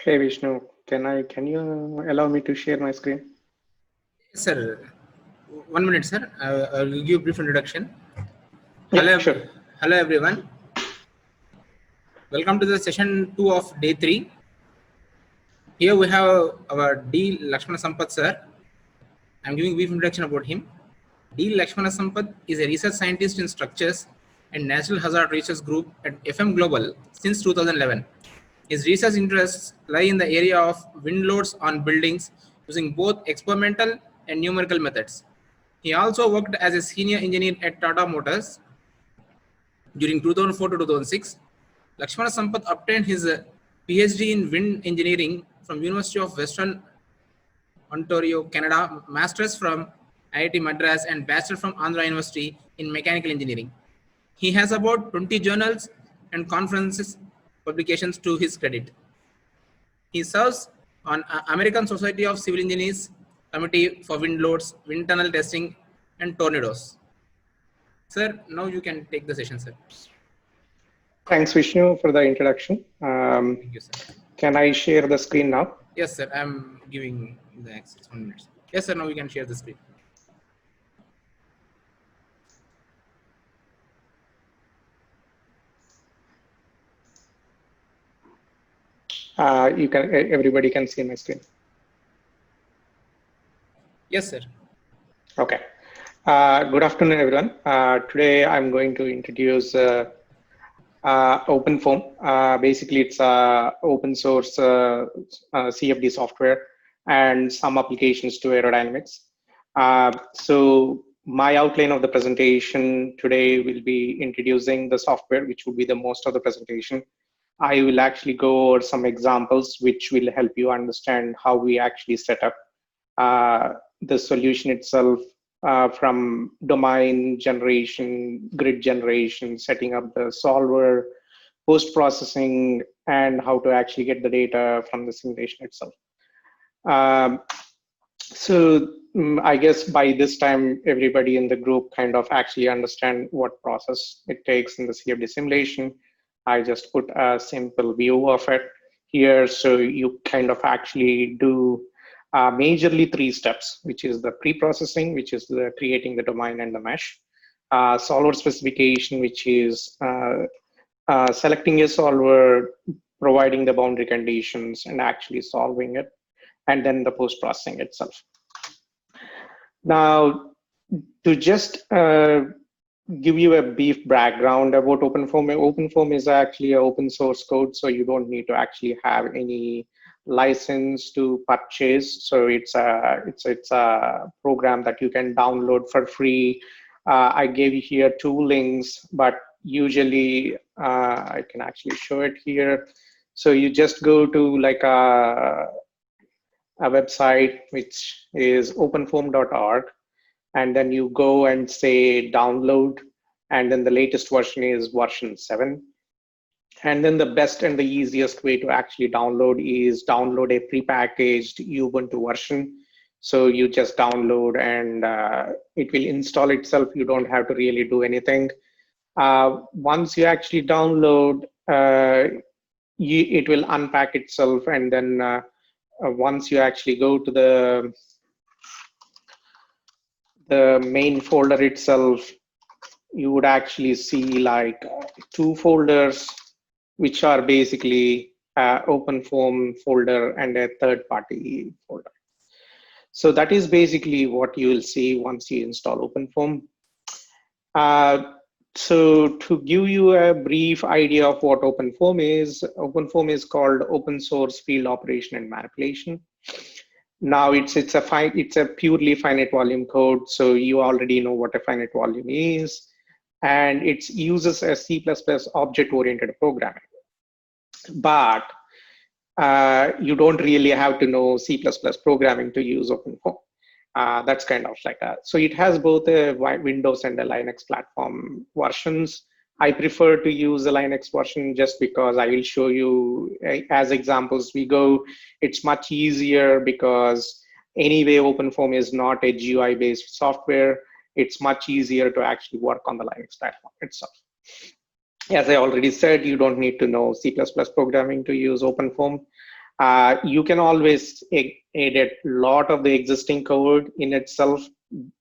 Hey Vishnu, can you allow me to share my screen? Yes, sir. 1 minute, sir. I will give a brief introduction. Yeah, sure. Hello, everyone. Welcome to the session 2 of day 3. Here we have our D. Lakshmana Sampath, sir. I'm giving a brief introduction about him. D. Lakshmana Sampath is a research scientist in structures and natural hazard research group at FM Global since 2011. His research interests lie in the area of wind loads on buildings using both experimental and numerical methods. He also worked as a senior engineer at Tata Motors during 2004 to 2006. Lakshmana Sampath obtained his PhD in wind engineering from University of Western Ontario, Canada, Masters from IIT Madras, and Bachelor from Andhra University in Mechanical Engineering. He has about 20 journals and conferences publications to his credit. He serves on American Society of Civil Engineers Committee for Wind Loads, Wind Tunnel Testing, and Tornadoes. Sir, now you can take the session, sir. Thanks, Vishnu, for the introduction. Thank you, sir. Can I share the screen now? Yes, sir. I'm giving the access. 1 minute. Yes, sir. Now we can share the screen. Everybody can see my screen. Yes, sir. Okay. Good afternoon, everyone. Today I'm going to introduce OpenFOAM. Basically, it's open source CFD software and some applications to aerodynamics. So my outline of the presentation today will be introducing the software, which will be the most of the presentation. I will actually go over some examples which will help you understand how we actually set up the solution itself, from domain generation, grid generation, setting up the solver, post-processing, and how to actually get the data from the simulation itself. I guess by this time, everybody in the group kind of actually understand what process it takes in the CFD simulation. I just put a simple view of it here, so you kind of actually do majorly 3 steps, which is the pre-processing, which is the creating the domain and the mesh, solver specification, which is selecting a solver, providing the boundary conditions, and actually solving it, and then the post-processing itself. Now, to just give you a brief background about OpenFOAM. OpenFOAM is actually an open source code, so you don't need to actually have any license to purchase. So it's a program that you can download for free. I gave you here 2 links, but usually I can actually show it here. So you just go to like a website which is openfoam.org, and then you go and say download, and then the latest version is version 7. And then the best and the easiest way to actually download is download a prepackaged Ubuntu version. So you just download and it will install itself. You don't have to really do anything. Once you actually download, it will unpack itself, and then once you actually go to the main folder itself, you would actually see like 2 folders, which are basically OpenFOAM folder and a third-party folder. So that is basically what you will see once you install OpenFOAM. So to give you a brief idea of what OpenFOAM is called Open Source Field Operation and Manipulation. Now it's a purely finite volume code, so you already know what a finite volume is, and it uses a C++ object-oriented programming. But you don't really have to know C++ programming to use OpenFOAM. That's kind of like that. So it has both a Windows and a Linux platform versions. I prefer to use the Linux version just because I will show you as examples we go. It's much easier because anyway, OpenFOAM is not a GUI-based software. It's much easier to actually work on the Linux platform itself. As I already said, you don't need to know C++ programming to use OpenFOAM. You can always edit a lot of the existing code in itself,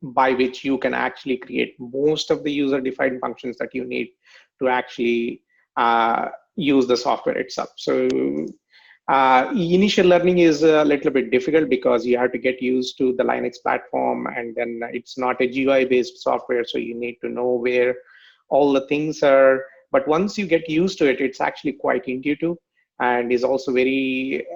by which you can actually create most of the user-defined functions that you need to actually use the software itself. So initial learning is a little bit difficult because you have to get used to the Linux platform, and then it's not a GUI-based software, so you need to know where all the things are. But once you get used to it, it's actually quite intuitive, and is also very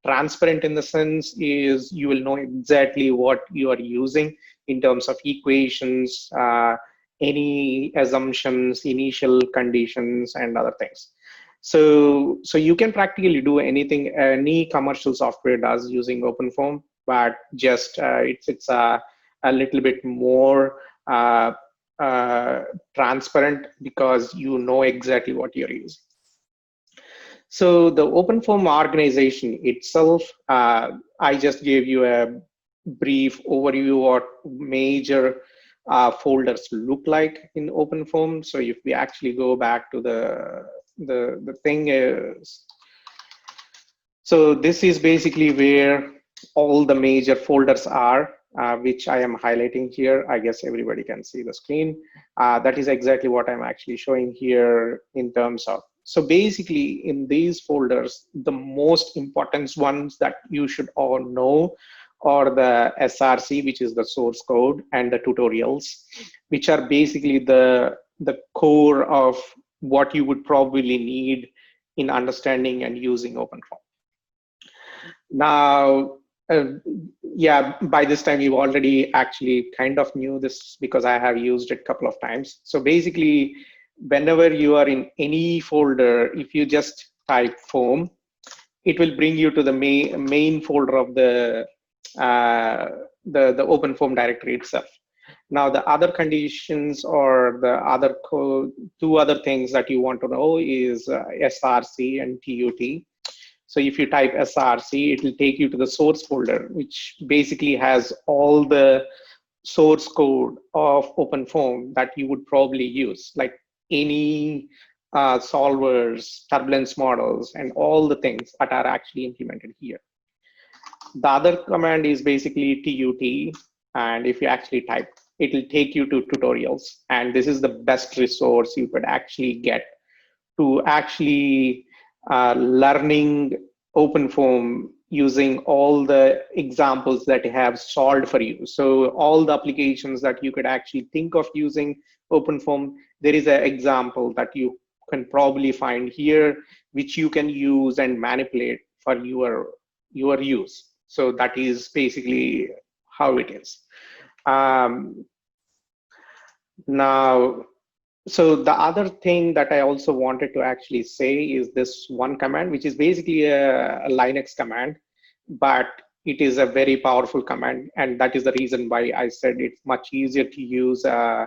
transparent in the sense is you will know exactly what you are using in terms of equations, any assumptions, initial conditions, and other things. So you can practically do anything any commercial software does using OpenFOAM, but just it's a little bit more transparent because you know exactly what you're using. So the OpenFOAM organization itself, I just gave you a brief overview what major folders look like in OpenFOAM. So if we actually go back to the thing is, so this is basically where all the major folders are, which I am highlighting here. I guess everybody can see the screen. That is exactly what I'm actually showing here in terms of. So basically in these folders, the most important ones that you should all know are the SRC, which is the source code, and the tutorials, which are basically the core of what you would probably need in understanding and using OpenFOAM. Now, yeah, by this time you already actually kind of knew this because I have used it a couple of times. So basically, whenever you are in any folder, if you just type foam, it will bring you to the main folder of the OpenFOAM directory itself. Now, the other conditions or the other two other things that you want to know is SRC and TUT. So if you type SRC, it will take you to the source folder, which basically has all the source code of OpenFOAM that you would probably use, like any solvers, turbulence models, and all the things that are actually implemented here. The other command is basically TUT, and if you actually type, it will take you to tutorials, and this is the best resource you could actually get to actually learning OpenFOAM using all the examples that have solved for you. So all the applications that you could actually think of using OpenFOAM, there is an example that you can probably find here, which you can use and manipulate for your use. So that is basically how it is. Now, so the other thing that I also wanted to actually say is this one command, which is basically a Linux command, but it is a very powerful command. And that is the reason why I said it's much easier to use a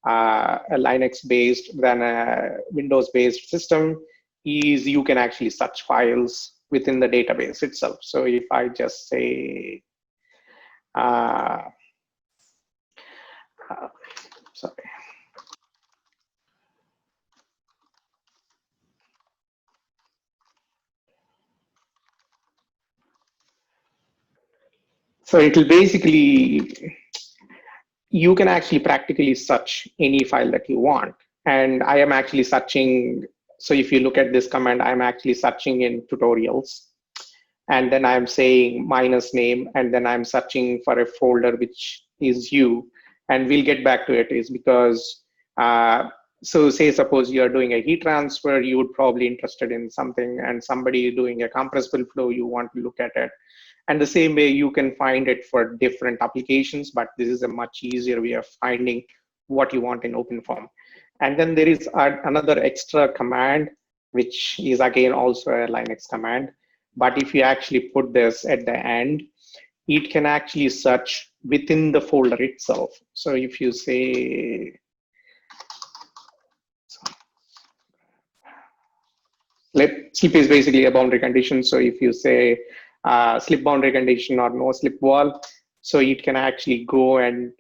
Linux-based than a Windows-based system, is you can actually search files within the database itself. So if I just say, sorry. So it will basically, you can actually practically search any file that you want. And I am actually searching. So if you look at this command, I'm actually searching in tutorials. And then I'm saying minus name, and then I'm searching for a folder which is you. And we'll get back to it, is because, so say suppose you're doing a heat transfer, you would probably interested in something, and somebody doing a compressible flow, you want to look at it. And the same way you can find it for different applications, but this is a much easier way of finding what you want in OpenFOAM. And then there is another extra command, which is again also a Linux command. But if you actually put this at the end, it can actually search within the folder itself. So if you say, slip is basically a boundary condition. So if you say slip boundary condition or no slip wall, so it can actually go and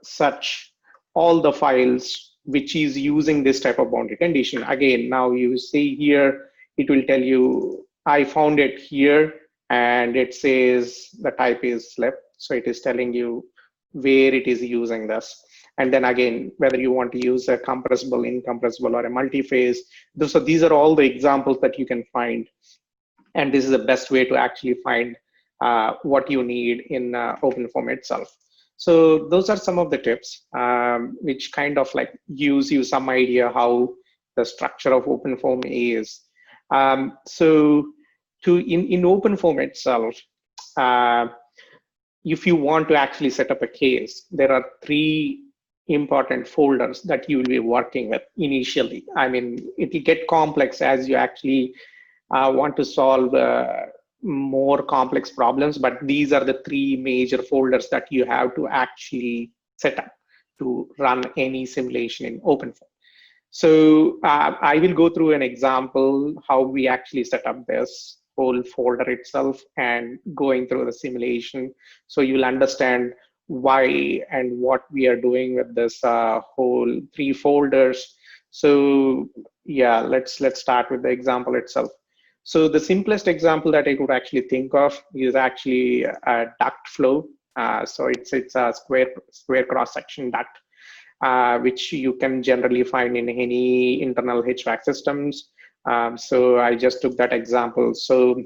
search all the files which is using this type of boundary condition. Again, now you see here, it will tell you, I found it here, and it says the type is slip. So it is telling you where it is using this. And then again, whether you want to use a compressible, incompressible, or a multi-phase. So these are all the examples that you can find. And this is the best way to actually find what you need in OpenFOAM itself. So those are some of the tips, which kind of like gives you some idea how the structure of OpenFOAM is. So in OpenFOAM itself, if you want to actually set up a case, there are 3 important folders that you will be working with initially. I mean, it will get complex as you actually want to solve more complex problems, but these are the 3 major folders that you have to actually set up to run any simulation in OpenFOAM. So I will go through an example how we actually set up this whole folder itself and going through the simulation, so you'll understand why and what we are doing with this whole 3 folders. So yeah, let's start with the example itself. So the simplest example that I could actually think of is actually a duct flow. So it's a square cross-section duct, which you can generally find in any internal HVAC systems. So I just took that example. So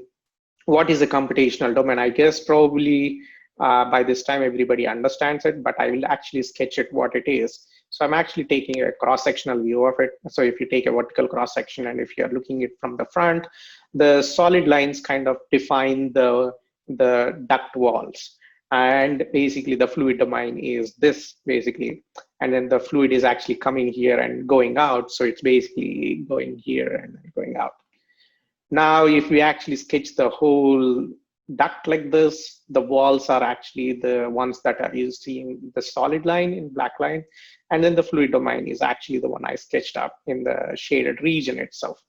what is a computational domain? I guess probably by this time everybody understands it, but I will actually sketch it what it is. So I'm actually taking a cross-sectional view of it. So if you take a vertical cross-section and if you're looking at it from the front, the solid lines kind of define the duct walls. And basically the fluid domain is this basically. And then the fluid is actually coming here and going out. So it's basically going here and going out. Now, if we actually sketch the whole duct like this, the walls are actually the ones that are you seeing the solid line in black line. And then the fluid domain is actually the one I sketched up in the shaded region itself.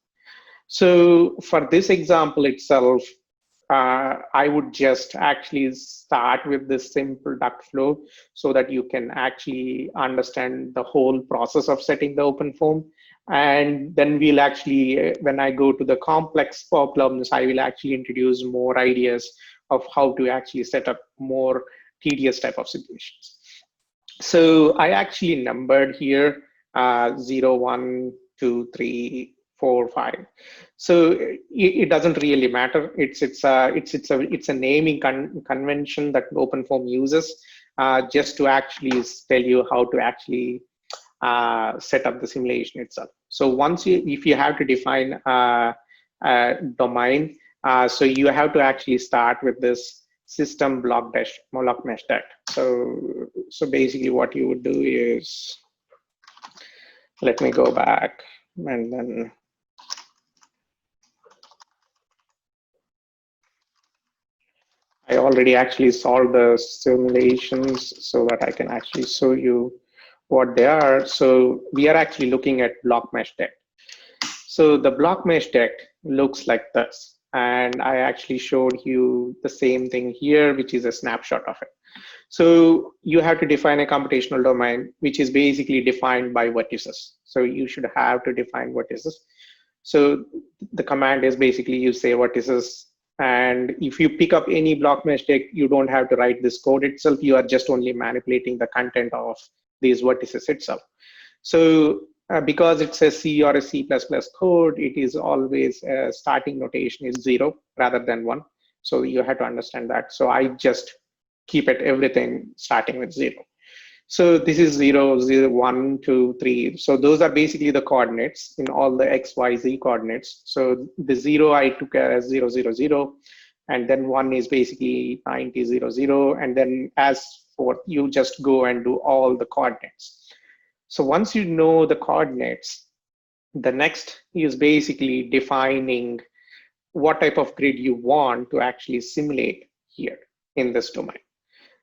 So for this example itself, I would just actually start with this simple duct flow so that you can actually understand the whole process of setting the OpenFOAM. And then we'll actually, when I go to the complex problems, I will actually introduce more ideas of how to actually set up more tedious type of situations. So I actually numbered here 0, 1, 2, 3, 4, 5. So it doesn't really matter. It's a naming convention that OpenFOAM uses just to actually tell you how to actually set up the simulation itself. So if you have to define a domain, so you have to actually start with this system Blockmeshdict. So basically what you would do is, let me go back and then I already actually solved the simulations so that I can actually show you what they are. So we are actually looking at Blockmeshdict. So the Blockmeshdict looks like this. And I actually showed you the same thing here, which is a snapshot of it. So you have to define a computational domain, which is basically defined by vertices. So you should have to define vertices. So the command is basically you say vertices. And if you pick up any Blockmeshdict, you don't have to write this code itself. You are just only manipulating the content of these vertices itself. So because it's a C or a C++ code, it is always starting notation is 0 rather than 1. So you have to understand that. So I just keep it everything starting with 0. So this is 0, 0, 1, 2, 3. So those are basically the coordinates in all the X, Y, Z coordinates. So the 0 I took as 0, 0, 0. And then 1 is basically 90, 0, 0. And then as for you just go and do all the coordinates. So once you know the coordinates, the next is basically defining what type of grid you want to actually simulate here in this domain.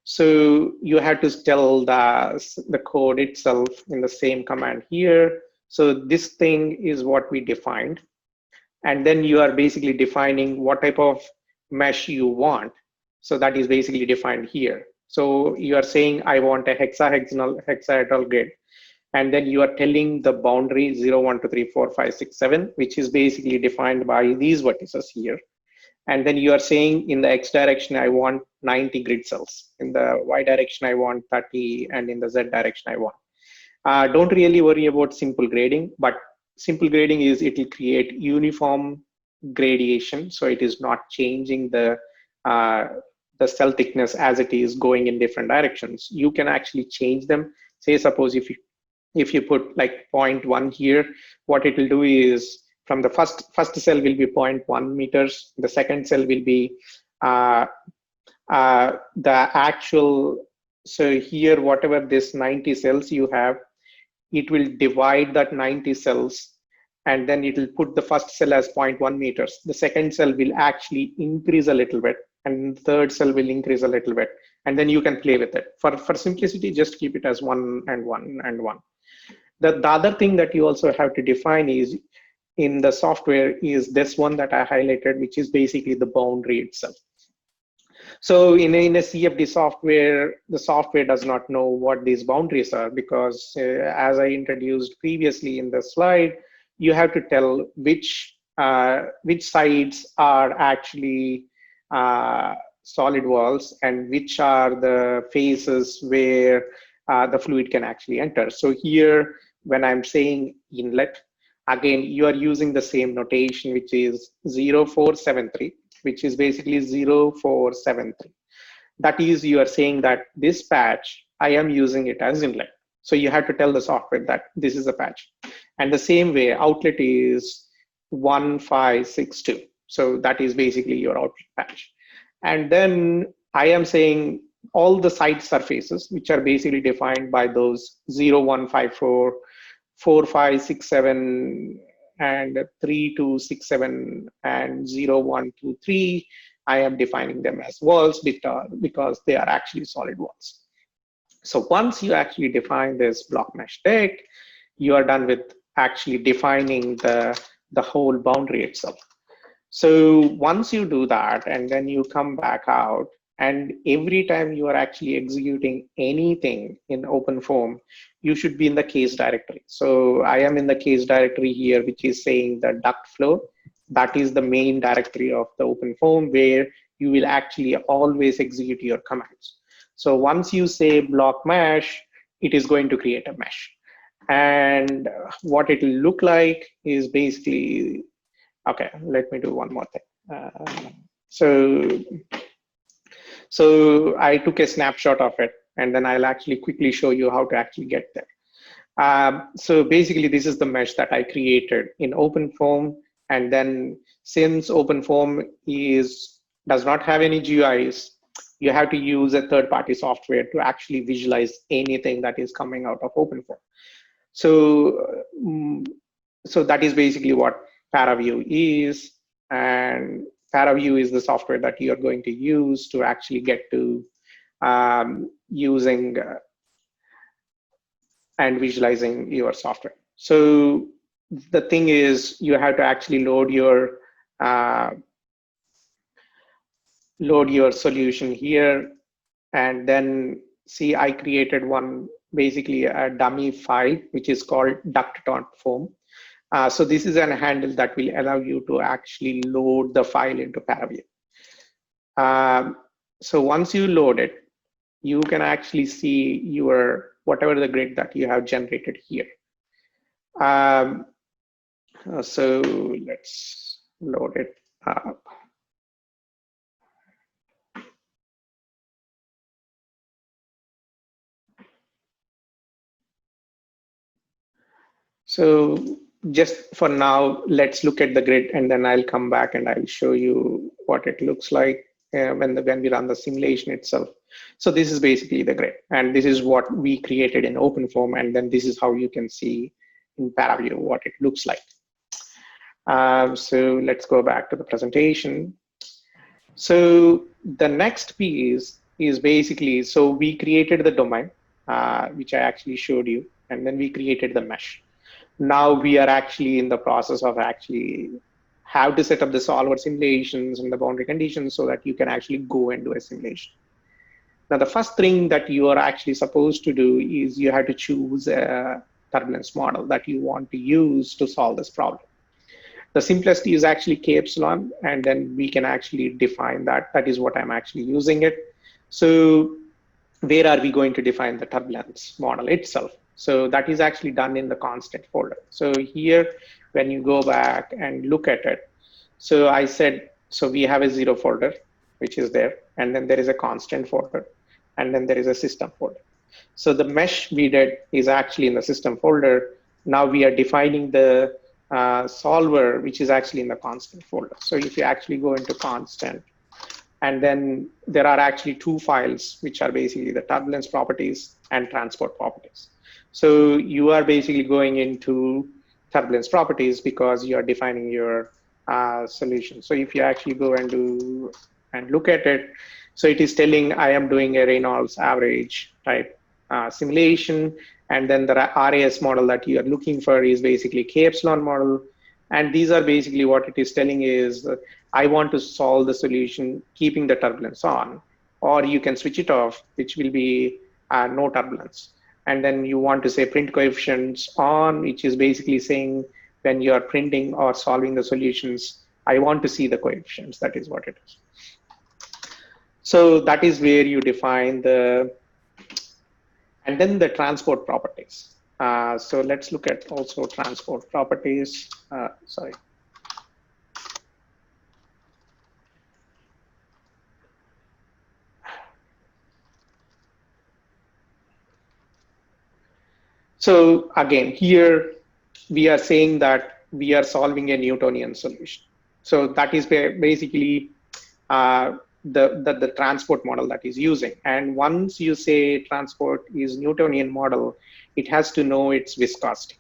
So you have to tell the code itself in the same command here. So this thing is what we defined. And then you are basically defining what type of mesh you want. So that is basically defined here. So you are saying, I want a hexahedral grid. And then you are telling the boundary 0, 1, 2, 3, 4, 5, 6, 7, which is basically defined by these vertices here. And then you are saying in the X direction, I want 90 grid cells. In the Y direction, I want 30. And in the Z direction, I want. Don't really worry about simple grading, but simple grading is it will create uniform gradation. So it is not changing the cell thickness as it is going in different directions. You can actually change them. Say, suppose if you put like 0.1 here, what it will do is from the first cell will be 0.1 meters. The second cell will be the actual. So here, whatever this 90 cells you have, it will divide that 90 cells, and then it will put the first cell as 0.1 meters. The second cell will actually increase a little bit, and the third cell will increase a little bit, and then you can play with it. For simplicity, just keep it as 1 and 1 and 1. The other thing that you also have to define is in the software is this one that I highlighted, which is basically the boundary itself. So in a CFD software, the software does not know what these boundaries are because as I introduced previously in the slide, you have to tell which sides are actually solid walls and which are the faces where the fluid can actually enter. So here, when I'm saying inlet, again, you are using the same notation, which is 0473, which is basically 0473. That is, you are saying that this patch, I am using it as inlet. So you have to tell the software that this is a patch. And the same way, outlet is 1562. So that is basically your outlet patch. And then I am saying all the side surfaces, which are basically defined by those 0154, 4567, and 3267 and 0123, I am defining them as walls because they are actually solid walls. So once you actually define this Blockmeshdict, you are done with actually defining the whole boundary itself. So once you do that, and then you come back out, and every time you are actually executing anything in OpenFOAM, you should be in the case directory. So I am in the case directory here, which is saying the duct flow. That is the main directory of the OpenFOAM where you will actually always execute your commands. So once you say block mesh, it is going to create a mesh. And what it will look like is basically, okay, let me do one more thing. So I took a snapshot of it, and then I'll actually quickly show you how to actually get there. So basically, this is the mesh that I created in OpenFOAM. And then since OpenFOAM does not have any GUIs, you have to use a third-party software to actually visualize anything that is coming out of OpenFOAM. So that is basically what ParaView is. And ParaView is the software that you're going to use to actually get to using and visualizing your software. So the thing is, you have to actually load your solution here, and then see, I created one, basically a dummy file, which is called duct.foam. So this is a handle that will allow you to actually load the file into ParaView. So once you load it, you can actually see your whatever the grid that you have generated here. So let's load it up. So just for now, let's look at the grid, and then I'll come back and I'll show you what it looks like when we run the simulation itself. So this is basically the grid, and this is what we created in OpenFOAM, and then this is how you can see in ParaView what it looks like. So let's go back to the presentation. So the next piece is basically, so we created the domain, which I actually showed you, and then we created the mesh. Now we are actually in the process of actually how to set up the solver simulations and the boundary conditions so that you can actually go and do a simulation. Now, the first thing that you are actually supposed to do is you have to choose a turbulence model that you want to use to solve this problem. The simplest is actually K epsilon, and then we can actually define that. That is what I'm actually using it. So where are we going to define the turbulence model itself? So that is actually done in the constant folder. So here, when you go back and look at it, so I said, so we have a 0 folder, which is there, and then there is a constant folder, and then there is a system folder. So the mesh we did is actually in the system folder. Now we are defining the solver, which is actually in the constant folder. So if you actually go into constant, and then there are actually two files, which are basically the turbulence properties and transport properties. So you are basically going into turbulence properties because you are defining your solution. So if you actually go and look at it, so it is telling I am doing a Reynolds average type simulation, and then the RAS model that you are looking for is basically K epsilon model. And these are basically what it is telling is I want to solve the solution keeping the turbulence on, or you can switch it off, which will be no turbulence. And then you want to say print coefficients on, which is basically saying when you are printing or solving the solutions, I want to see the coefficients. That is what it is. So that is where you define and then the transport properties. So let's look at also transport properties. Sorry. So again, here we are saying that we are solving a Newtonian solution. So that is basically the transport model that is using. And once you say transport is Newtonian model, it has to know its viscosity.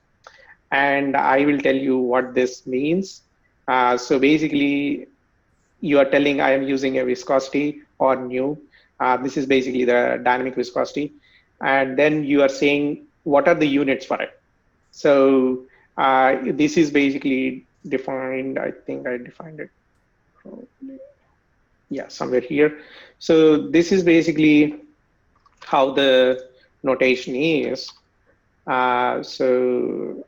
And I will tell you what this means. So basically, you are telling I am using a viscosity or nu. This is basically the dynamic viscosity. And then you are saying, what are the units for it? So this is basically defined. I think I defined it probably. Yeah, somewhere here. So this is basically how the notation is. So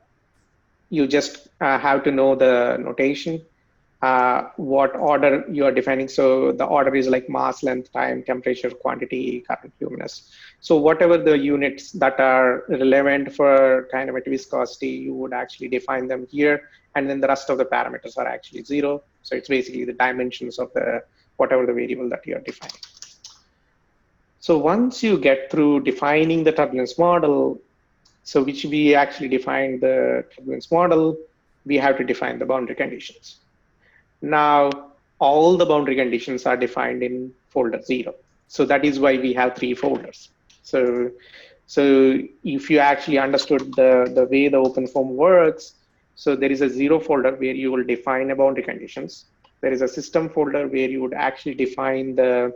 you just have to know the notation. what order you are defining. So the order is like mass, length, time, temperature, quantity, current, luminous. So whatever the units that are relevant for kinematic viscosity, you would actually define them here. And then the rest of the parameters are actually 0. So it's basically the dimensions of the whatever the variable that you're defining. So once you get through defining the turbulence model, so which we actually defined the turbulence model, we have to define the boundary conditions. Now, all the boundary conditions are defined in folder 0. So that is why we have 3 folders. So if you actually understood the way the OpenFOAM works, so there is a 0 folder where you will define a boundary conditions. There is a system folder where you would actually define the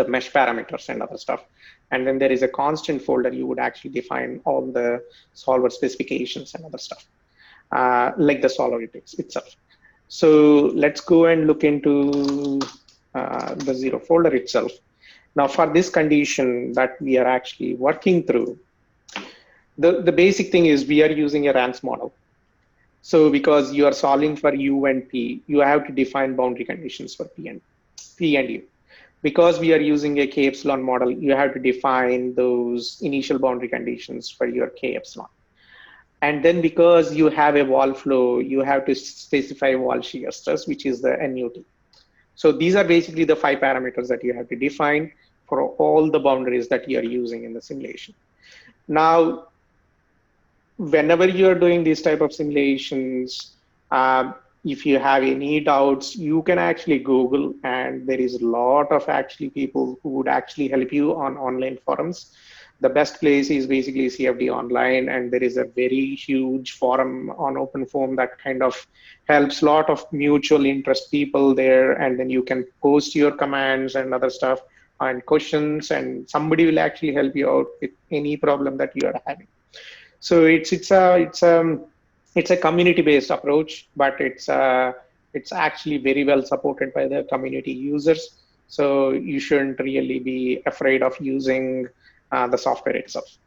mesh parameters and other stuff. And then there is a constant folder you would actually define all the solver specifications and other stuff, like the solver itself. So let's go and look into the 0 folder itself. Now for this condition that we are actually working through, the basic thing is we are using a RANS model. So because you are solving for U and P, you have to define boundary conditions for P and U. Because we are using a K epsilon model, you have to define those initial boundary conditions for your K epsilon. And then because you have a wall flow, you have to specify wall shear stress, which is the NUT. So these are basically the 5 parameters that you have to define for all the boundaries that you are using in the simulation. Now, whenever you are doing these type of simulations, if you have any doubts, you can actually Google, and there is a lot of actually people who would actually help you on online forums. The best place is basically CFD Online, and there is a very huge forum on OpenFOAM that kind of helps a lot of mutual interest people there, and then you can post your commands and other stuff and questions, and somebody will actually help you out with any problem that you are having. So it's a community-based approach, but it's actually very well supported by the community users. So you shouldn't really be afraid of using the software itself.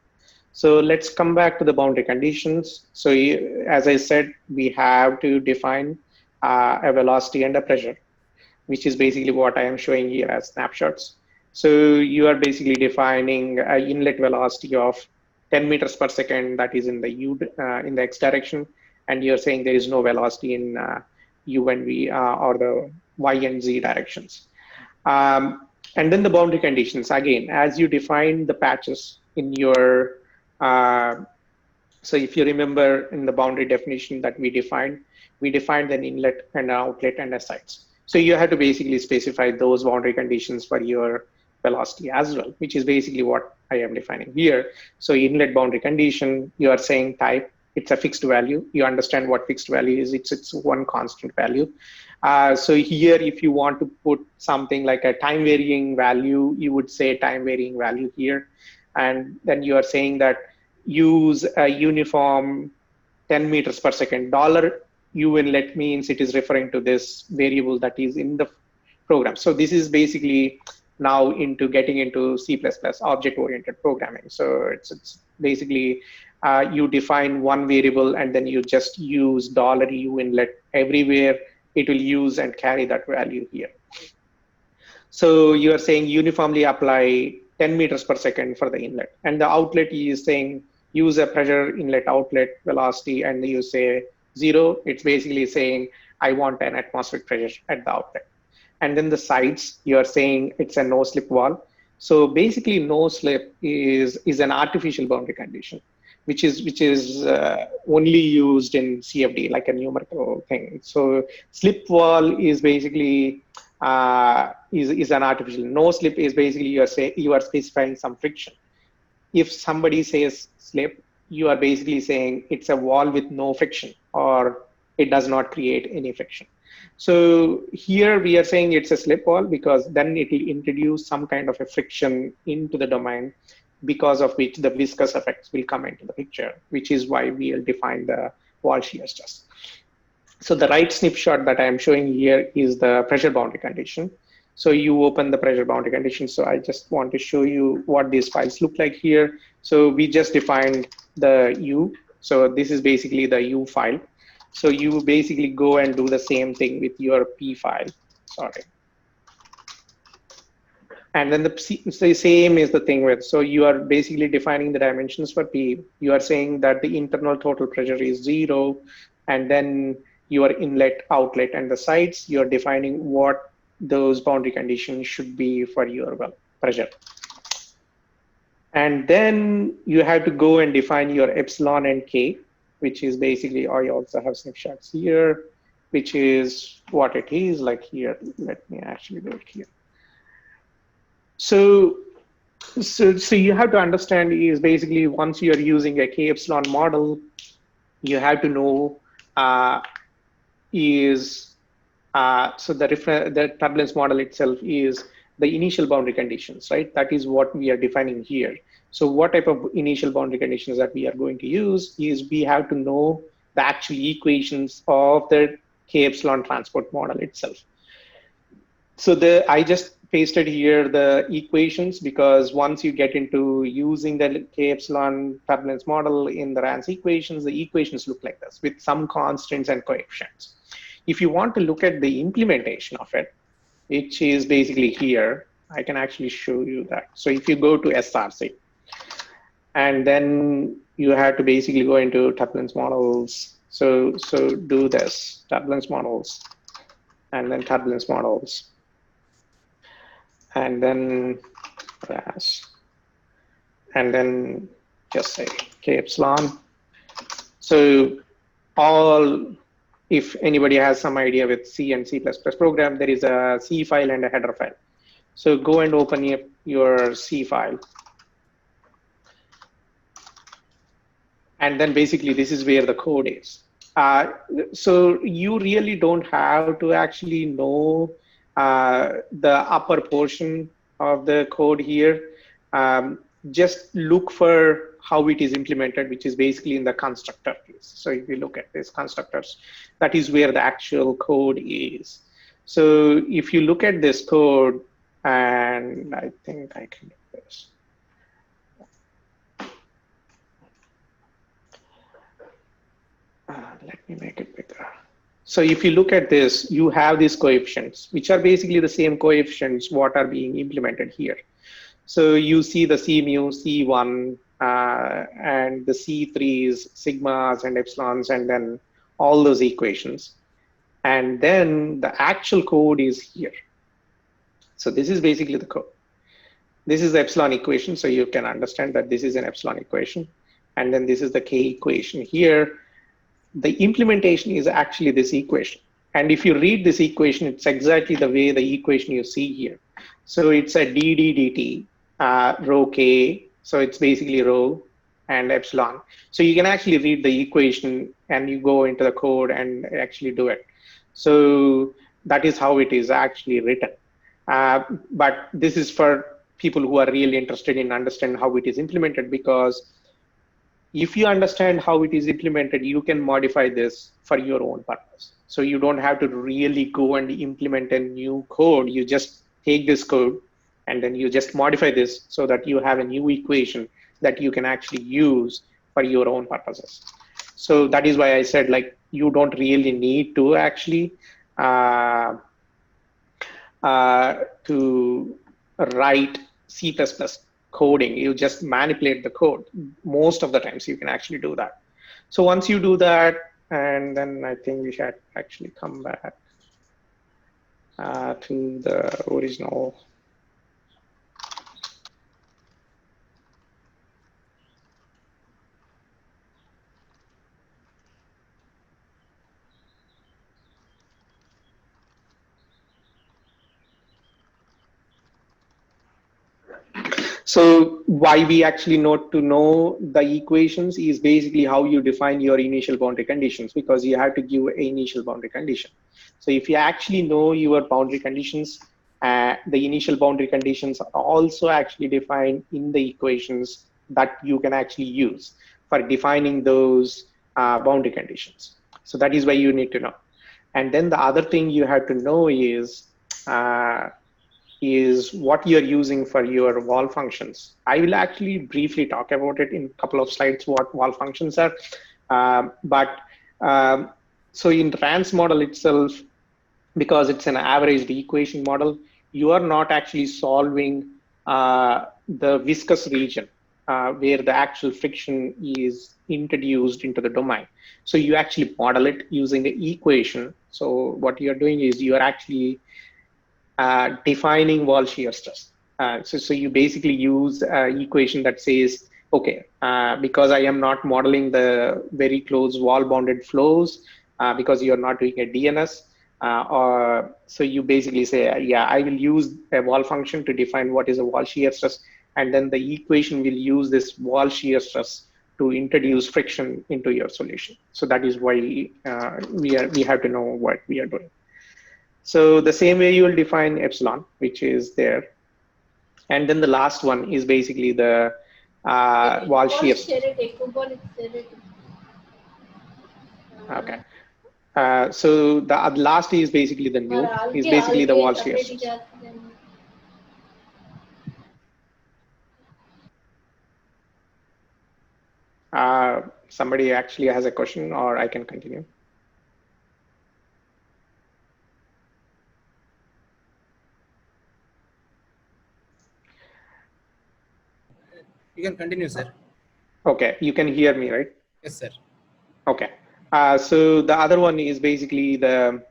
So let's come back to the boundary conditions. So as I said, we have to define a velocity and a pressure, which is basically what I am showing here as snapshots. So you are basically defining an inlet velocity of 10 meters per second that is in the x direction, and you're saying there is no velocity in u and v or the y and z directions. And then the boundary conditions, again, as you define the patches in your, so if you remember in the boundary definition that we defined an inlet and an outlet and a sides. So you have to basically specify those boundary conditions for your velocity as well, which is basically what I am defining here. So inlet boundary condition, you are saying type, it's a fixed value. You understand what fixed value is. It's one constant value. So here, if you want to put something like a time varying value, you would say time varying value here. And then you are saying that use a uniform 10 meters per second. $u inlet means it is referring to this variable that is in the program. So this is basically now getting into C++ object-oriented programming. So it's basically you define one variable and then you just use $u inlet everywhere. It will use and carry that value here. So you are saying uniformly apply 10 meters per second for the inlet, and the outlet is saying use a pressure inlet outlet velocity, and you say 0. It's basically saying I want an atmospheric pressure at the outlet. And then the sides, you are saying it's a no slip wall. So basically no slip is an artificial boundary condition, which is only used in CFD, like a numerical thing. So slip wall is basically is an artificial. No slip is basically you are specifying some friction. If somebody says slip, you are basically saying it's a wall with no friction, or it does not create any friction. So here we are saying it's a slip wall because then it will introduce some kind of a friction into the domain, because of which the viscous effects will come into the picture, which is why we will define the wall shear stress. So the right snapshot that I am showing here is the pressure boundary condition. So you open the pressure boundary condition. So I just want to show you what these files look like here. So we just defined the U. So this is basically the U file. So you basically go and do the same thing with your P file. Sorry. And then the same is the thing with, so you are basically defining the dimensions for P. You are saying that the internal total pressure is 0, and then your inlet, outlet, and the sides, you're defining what those boundary conditions should be for your well pressure. And then you have to go and define your epsilon and K, which is basically, I also have snapshots here, which is what it is like here. Let me actually do it here. So you have to understand is basically once you're using a K epsilon model, you have to know so the turbulence model itself is the initial boundary conditions, right? That is what we are defining here. So what type of initial boundary conditions that we are going to use is we have to know the actual equations of the K epsilon transport model itself. So I just pasted here the equations because once you get into using the K epsilon turbulence model in the RANS equations, the equations look like this with some constants and coefficients. If you want to look at the implementation of it, which is basically here, I can actually show you that. So if you go to SRC, and then you have to basically go into turbulence models. So do this, turbulence models, and then turbulence models. And then RAS, and then just say K epsilon. So if anybody has some idea with C and C++ program, there is a C file and a header file. So go and open your C file. And then basically this is where the code is. So you really don't have to actually know the upper portion of the code here. Just look for how it is implemented, which is basically in the constructor piece. So if you look at these constructors, that is where the actual code is. So if you look at this code, and I think I can do this. Let me make it bigger. So if you look at this, you have these coefficients, which are basically the same coefficients what are being implemented here. So you see the C mu, C1, and the C3s, sigmas and epsilons, and then all those equations. And then the actual code is here. So this is basically the code. This is the epsilon equation, so you can understand that this is an epsilon equation. And then this is the K equation here. The implementation is actually this equation. And if you read this equation, it's exactly the way the equation you see here. So it's a dd dt, rho K. So it's basically rho and epsilon. So you can actually read the equation and you go into the code and actually do it. So that is how it is actually written. But this is for people who are really interested in understanding how it is implemented, because if you understand how it is implemented, you can modify this for your own purpose. So you don't have to really go and implement a new code. You just take this code and then you just modify this so that you have a new equation that you can actually use for your own purposes. So that is why I said, like, you don't really need to actually to write C++ coding. You just manipulate the code. Most of the times you can actually do that. So once you do that, and then I think we should actually come back to the original. So why we actually know the equations is basically how you define your initial boundary conditions, because you have to give an initial boundary condition. So if you actually know your boundary conditions, the initial boundary conditions are also actually defined in the equations that you can actually use for defining those boundary conditions. So that is why you need to know. And then the other thing you have to know is what you're using for your wall functions. I will actually briefly talk about it in a couple of slides, what wall functions are. But So in Rand's model itself, because it's an averaged equation model, you are not actually solving the viscous region where the actual friction is introduced into the domain. So you actually model it using the equation. So what you're doing is you are actually defining wall shear stress. So you basically use an equation that says, okay, because I am not modeling the very close wall bounded flows, because you're not doing a DNS, or so you basically say, yeah, I will use a wall function to define what is a wall shear stress, and then the equation will use this wall shear stress to introduce friction into your solution. So that is why we have to know what we are doing. So the same way you will define epsilon, which is there. And then the last one is basically the wall shear. Okay. So the last is basically the new, is basically the wall shear. Somebody actually has a question, or I can continue. You can continue, sir. Okay, you can hear me, right? Yes, sir. Okay. So the other one is basically the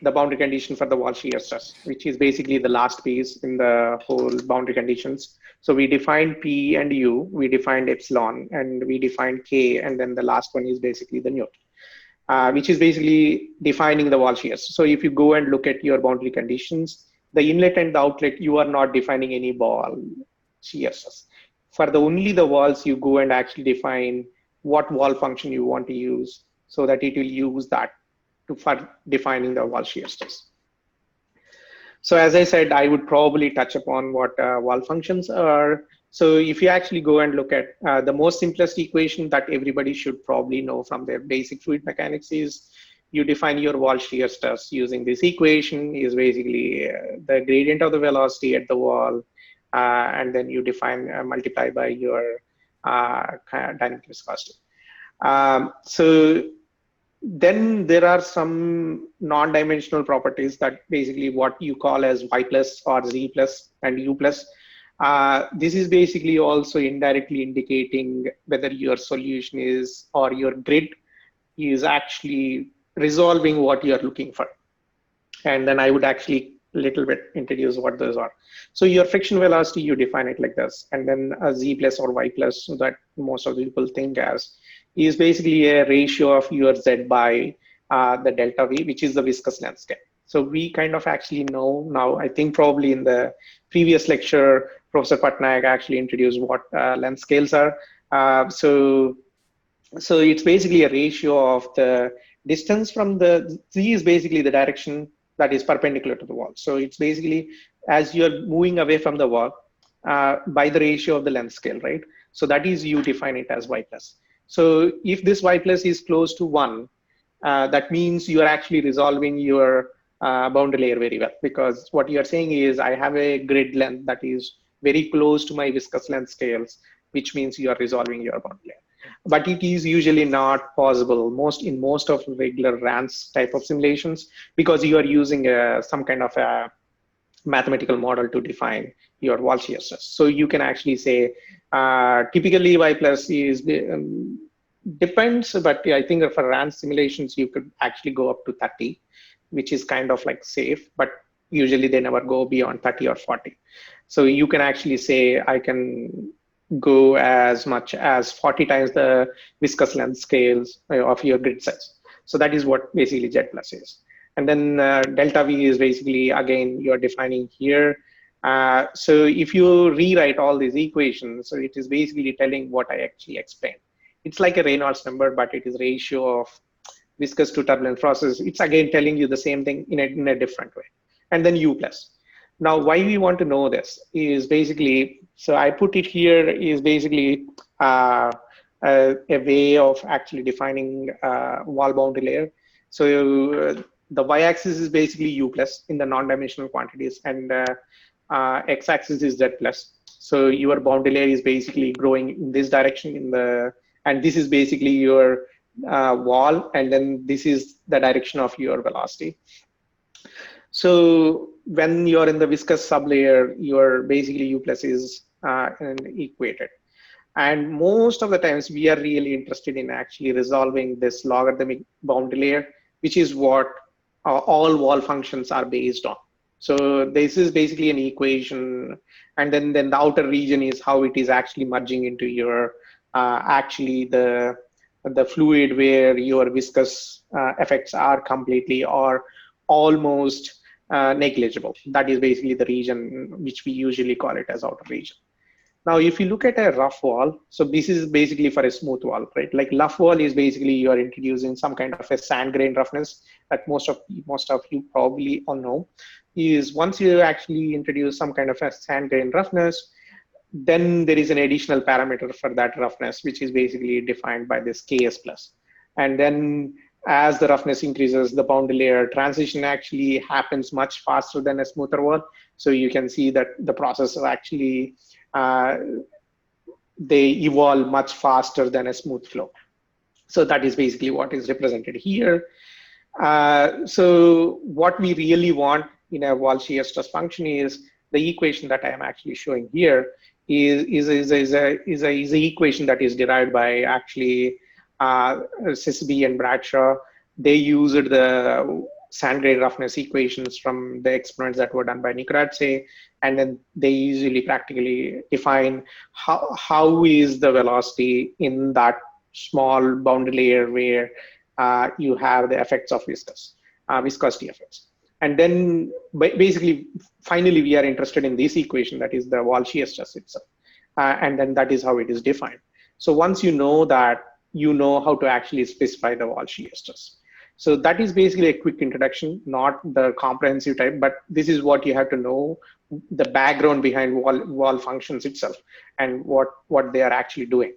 boundary condition for the wall shear stress, which is basically the last piece in the whole boundary conditions. So we defined P and U, we defined epsilon, and we defined K, and then the last one is basically the newt, which is basically defining the wall shears. So if you go and look at your boundary conditions, the inlet and the outlet, you are not defining any wall shear stress. For the only the walls, you go and actually define what wall function you want to use, so that it will use that for defining the wall shear stress. So as I said, I would probably touch upon what wall functions are. So if you actually go and look at the most simplest equation that everybody should probably know from their basic fluid mechanics is you define your wall shear stress using this equation is basically the gradient of the velocity at the wall, and then you define multiply by your dynamic viscosity. So then there are some non-dimensional properties that basically what you call as y plus or z plus and u plus. This is basically also indirectly indicating whether your solution is, or your grid is actually resolving what you're looking for. And then I would actually little bit introduce what those are. So your friction velocity, you define it like this, and then a z plus or y plus that most of the people think as is basically a ratio of your z by the delta v, which is the viscous length scale. So we kind of actually know now, I think probably in the previous lecture, Professor Patnaik actually introduced what length scales are. So it's basically a ratio of the distance from the z is basically the direction that is perpendicular to the wall. So it's basically as you're moving away from the wall by the ratio of the length scale, right? So that is, you define it as y plus. So if this y plus is close to 1, that means you are actually resolving your boundary layer very well, because what you are saying is I have a grid length that is very close to my viscous length scales, which means you are resolving your boundary layer. But it is usually not possible in most of regular RANS type of simulations, because you are using some kind of a mathematical model to define your wall shear stress. So you can actually say typically y plus is depends, but I think for RANS simulations you could actually go up to 30, which is kind of like safe, but usually they never go beyond 30 or 40. So you can actually say I can go as much as 40 times the viscous length scales of your grid size. So that is what basically Z plus is. And then delta V is basically, again, you're defining here. So if you rewrite all these equations, so it is basically telling what I actually explained. It's like a Reynolds number, but it is ratio of viscous to turbulent process. It's again telling you the same thing in a different way. And then U plus. Now, why we want to know this is basically, so I put it here is basically a way of actually defining wall boundary layer. So the y-axis is basically U plus in the non-dimensional quantities, and x-axis is Z plus. So your boundary layer is basically growing in this direction and this is basically your wall, and then this is the direction of your velocity. So when you're in the viscous sublayer, you're basically U plus is equated. And most of the times we are really interested in actually resolving this logarithmic boundary layer, which is what all wall functions are based on. So this is basically an equation, and then the outer region is how it is actually merging into your actually the fluid where your viscous effects are completely or almost negligible. That is basically the region which we usually call it as outer region. Now, if you look at a rough wall, so this is basically for a smooth wall, right? Like rough wall is basically you are introducing some kind of a sand grain roughness that most of you probably all know. Is once you actually introduce some kind of a sand grain roughness, then there is an additional parameter for that roughness, which is basically defined by this Ks plus. And then as the roughness increases, the boundary layer transition actually happens much faster than a smoother wall. So you can see that the process of actually they evolve much faster than a smooth flow. So that is basically what is represented here. So what we really want in a wall shear stress function is the equation that I am actually showing here is an equation that is derived by actually Sisby and Bradshaw. They used the sand grain roughness equations from the experiments that were done by Nikoradze, and then they usually practically define how is the velocity in that small boundary layer where you have the effects of viscosity effects. And then basically, finally, we are interested in this equation that is the wall shear stress itself. And then that is how it is defined. So once you know that, you know how to actually specify the wall shear stress. So that is basically a quick introduction, not the comprehensive type, but this is what you have to know, the background behind wall functions itself and what they are actually doing.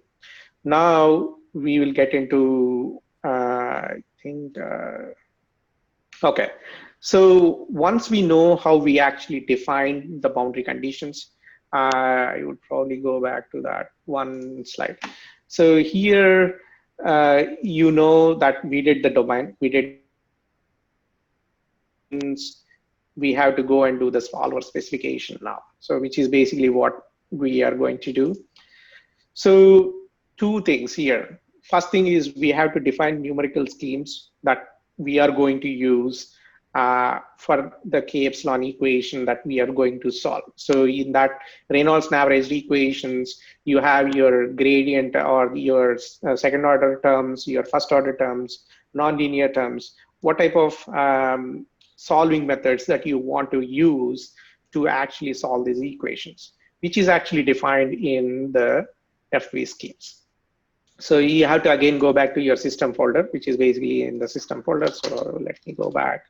Now we will get into, okay. So once we know how we actually define the boundary conditions, I would probably go back to that one slide. So here, you know that we did the domain, we have to go and do the solver specification now. So which is basically what we are going to do. So two things here. First thing is we have to define numerical schemes that we are going to use for the K epsilon equation that we are going to solve. So in that Reynolds averaged equations, you have your gradient or your second order terms, your first order terms, nonlinear terms, what type of solving methods that you want to use to actually solve these equations, which is actually defined in the FV schemes. So you have to again go back to your system folder, which is basically in the system folder. So let me go back.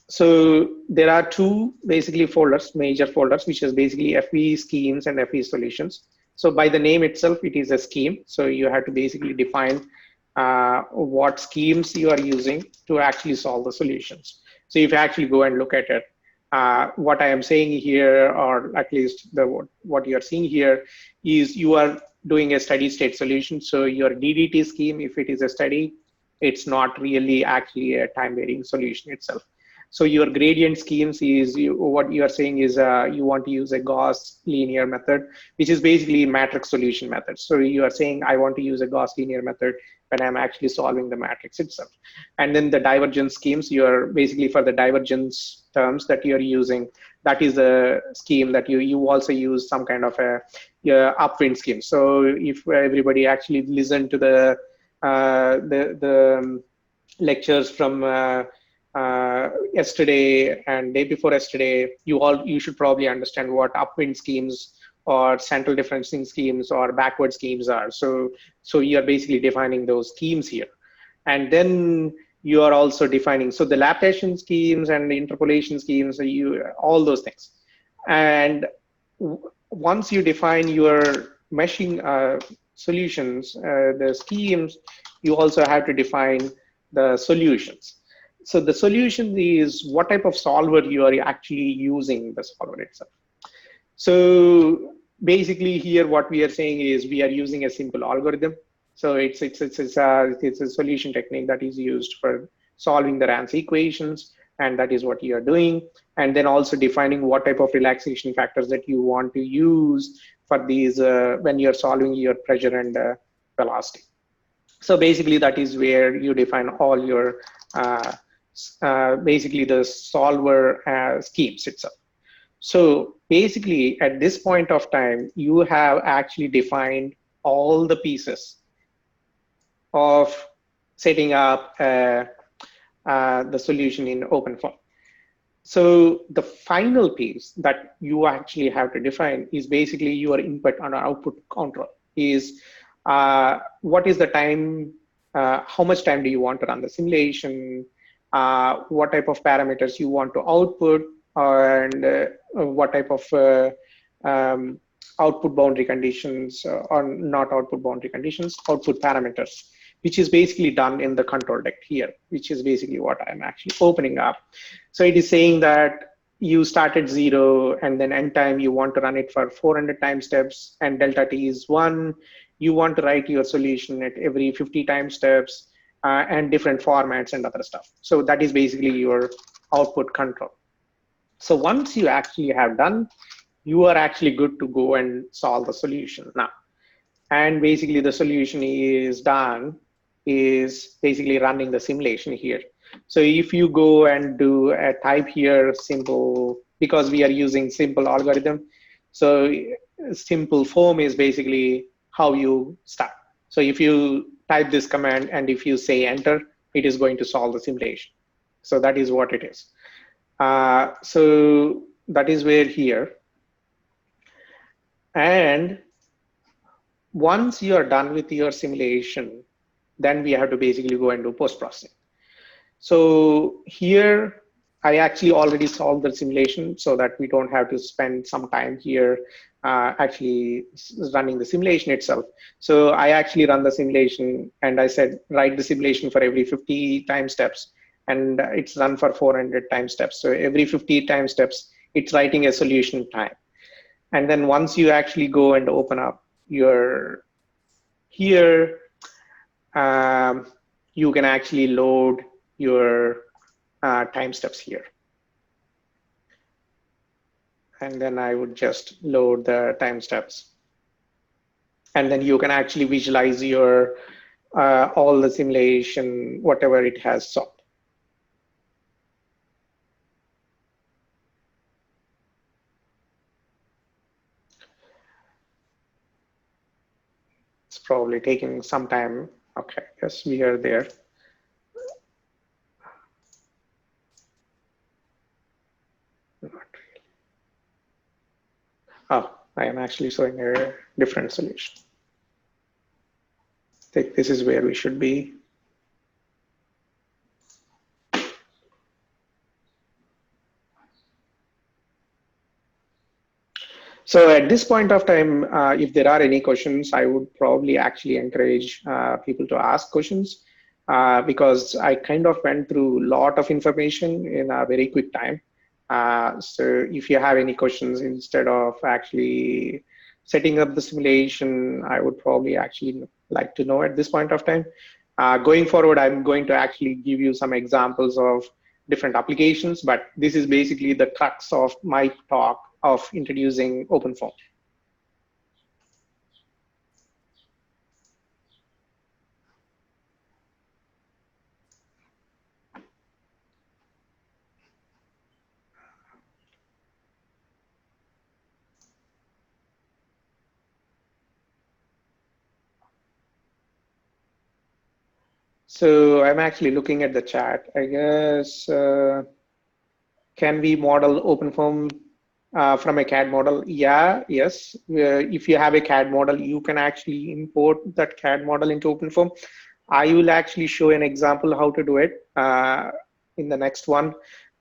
So there are two basically folders, major folders, which is basically FV schemes and FV solutions. So by the name itself, it is a scheme. So you have to basically define what schemes you are using to actually solve the solutions. So if you actually go and look at it, what I am saying here, or at least what you are seeing here, is you are doing a steady state solution. So your DDT scheme, if it is a steady, it's not really actually a time varying solution itself. So your gradient schemes is what you are saying is you want to use a Gauss linear method, which is basically matrix solution method. So you are saying I want to use a Gauss linear method when I'm actually solving the matrix itself. And then the divergence schemes, you're basically for the divergence terms that you're using, that is a scheme that you also use some kind of a upwind scheme. So if everybody actually listened to the lectures from yesterday and day before yesterday, you should probably understand what upwind schemes or central differencing schemes or backward schemes are. So you're basically defining those schemes here. And then you are also defining, so the Laplacian schemes and the interpolation schemes, all those things. And once you define your meshing solutions, the schemes, you also have to define the solutions. So the solution is what type of solver you are actually using the solver itself. So basically here what we are saying is we are using a simple algorithm So it's a solution technique that is used for solving the RANS equations, and that is what you are doing. And then also defining what type of relaxation factors that you want to use for these when you're solving your pressure and velocity. So basically that is where you define all your basically the solver schemes itself. So basically at this point of time, you have actually defined all the pieces of setting up the solution in OpenFOAM. So the final piece that you actually have to define is basically your input and output control is what is the time, how much time do you want to run the simulation, what type of parameters you want to output, and what type of output boundary conditions or not output boundary conditions, output parameters, which is basically done in the control deck here, which is basically what I'm actually opening up. So it is saying that you start at 0 and then end time you want to run it for 400 time steps and delta t is 1. You want to write your solution at every 50 time steps and different formats and other stuff. So that is basically your output control. So once you actually have done, you are actually good to go and solve the solution now. And basically the solution is done, is basically running the simulation here. So if you go and do a type here, simple, because we are using simple algorithm. So simple form is basically how you start. So if you type this command and if you say enter, it is going to solve the simulation. So that is what it is. So that is where here. And once you are done with your simulation, then we have to basically go and do post-processing. So here, I actually already solved the simulation so that we don't have to spend some time here actually running the simulation itself. So I actually run the simulation and I said, write the simulation for every 50 time steps, and it's run for 400 time steps. So every 50 time steps, it's writing a solution time. And then once you actually go and open up your here, you can actually load your time steps here. And then I would just load the time steps. And then you can actually visualize your all the simulation, whatever it has solved. It's probably taking some time. Okay, yes, we are there. Not really. Oh, I am actually showing a different solution. I think this is where we should be. So at this point of time, if there are any questions, I would probably actually encourage people to ask questions because I kind of went through a lot of information in a very quick time. So if you have any questions, instead of actually setting up the simulation, I would probably actually like to know at this point of time. Going forward, I'm going to actually give you some examples of different applications, but this is basically the crux of my talk of introducing OpenFOAM. So I'm actually looking at the chat. I guess, can we model OpenFOAM from a CAD model? Yeah, yes. If you have a CAD model, you can actually import that CAD model into OpenFOAM. I will actually show an example how to do it in the next one.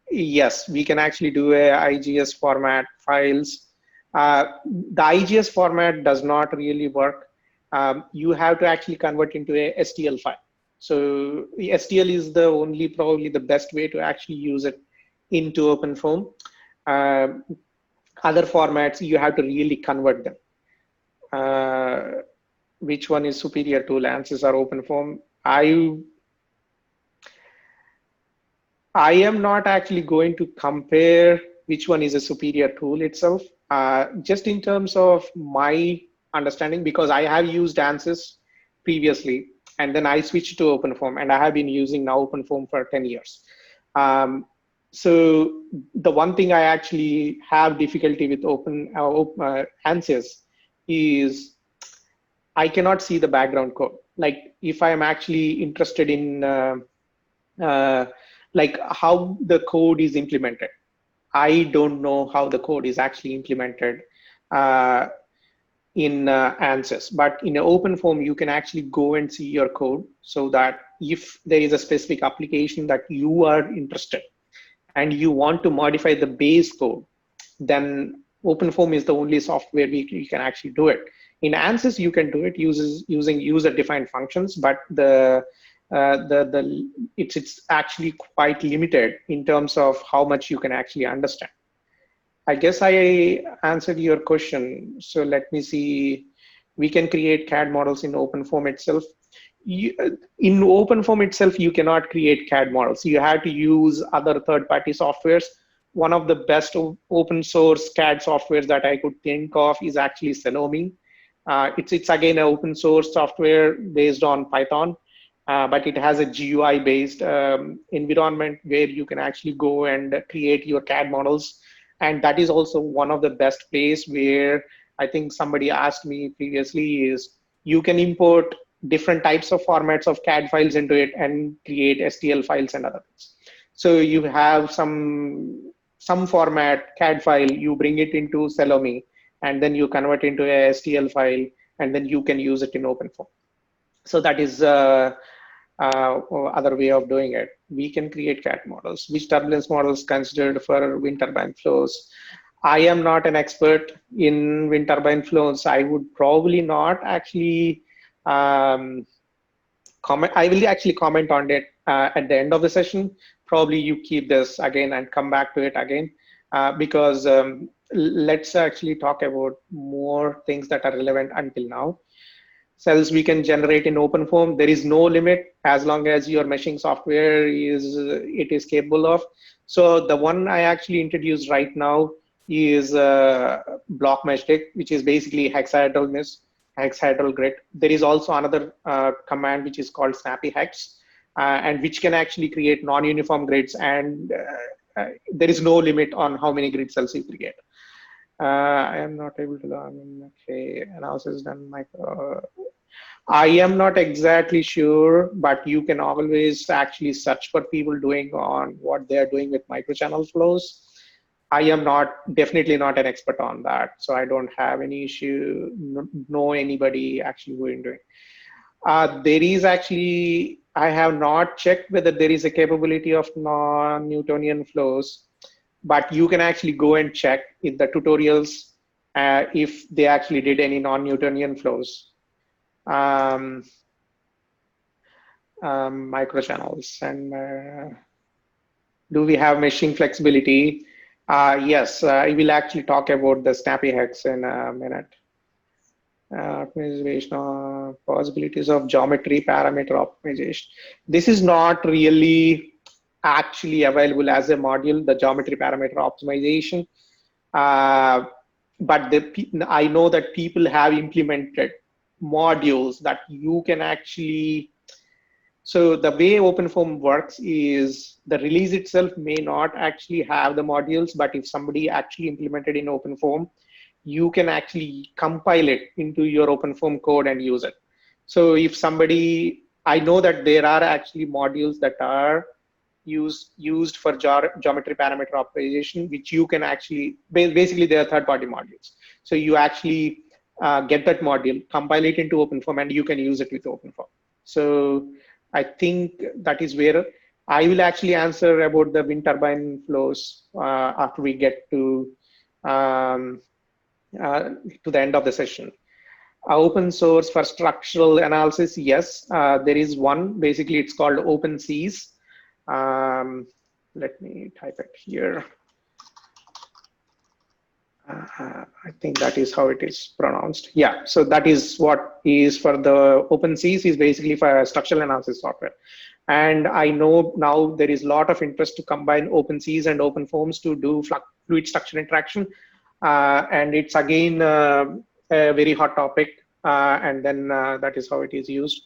Yes, we can actually do a IGS format files. The IGS format does not really work. You have to actually convert into a STL file. So the STL is the only, probably the best way to actually use it into OpenFOAM. Other formats, you have to really convert them. which one is superior tool, ANSYS or OpenFOAM? I am not actually going to compare which one is a superior tool itself, just in terms of my understanding, because I have used ANSYS previously, and then I switched to OpenFOAM, and I have been using now OpenFOAM for 10 years. So the one thing I actually have difficulty with ANSYS is I cannot see the background code. Like if I am actually interested in like how the code is implemented, I don't know how the code is actually implemented in ANSYS. But in an OpenFOAM, you can actually go and see your code, so that if there is a specific application that you are interested and you want to modify the base code, then OpenFOAM is the only software you can actually do it. In ANSYS, you can do it using user-defined functions, but it's actually quite limited in terms of how much you can actually understand. I guess I answered your question. So let me see. We can create CAD models in OpenFOAM itself. In OpenFOAM itself, you cannot create CAD models. You have to use other third-party softwares. One of the best open source CAD softwares that I could think of is actually Celomi. It's again an open source software based on Python, but it has a GUI-based environment where you can actually go and create your CAD models. And that is also one of the best place where I think somebody asked me previously is you can import different types of formats of CAD files into it and create STL files and other things. So you have some format CAD file, you bring it into Celomi, and then you convert into a STL file, and then you can use it in OpenFOAM. So that is other way of doing it. We can create CAD models. Which turbulence models considered for wind turbine flows? I am not an expert in wind turbine flows. I would probably not actually comment. I will actually comment on it at the end of the session. Probably you keep this again and come back to it again, because let's actually talk about more things that are relevant until now. Cells we can generate in OpenFOAM. There is no limit as long as your meshing software is capable of. So the one I actually introduced right now is Blockmeshdict, which is basically hexahedral grid. There is also another command which is called snappy hex, and which can actually create non-uniform grids, and there is no limit on how many grid cells you create. I am not able to learn. Okay, analysis done micro. I am not exactly sure, but you can always actually search for people doing on what they are doing with microchannel flows. I am definitely not an expert on that, so I don't have any issue, know anybody actually doing. There is actually, I have not checked whether there is a capability of non-Newtonian flows, but you can actually go and check in the tutorials if they actually did any non-Newtonian flows. Microchannels, and do we have meshing flexibility? Yes, I will actually talk about the snappy hex in a minute. Optimization possibilities of geometry parameter optimization. This is not really actually available as a module, the geometry parameter optimization. But I know that people have implemented modules that you can actually. So the way OpenFOAM works is the release itself may not actually have the modules, but if somebody actually implemented in OpenFOAM, you can actually compile it into your OpenFOAM code and use it. So if somebody, I know that there are actually modules that are used for geometry parameter optimization, which you can actually, basically they are third-party modules. So you actually get that module, compile it into OpenFOAM, and you can use it with OpenFOAM. So I think that is where I will actually answer about the wind turbine flows after we get to the end of the session. Open source for structural analysis, yes, there is one. Basically, it's called OpenSeas. Let me type it here. I think that is how it is pronounced. Yeah, so that is what is for the OpenSeas is basically for structural analysis software. And I know now there is a lot of interest to combine OpenSeas and OpenForms to do fluid structure interaction. And it's again a very hot topic. And then that is how it is used.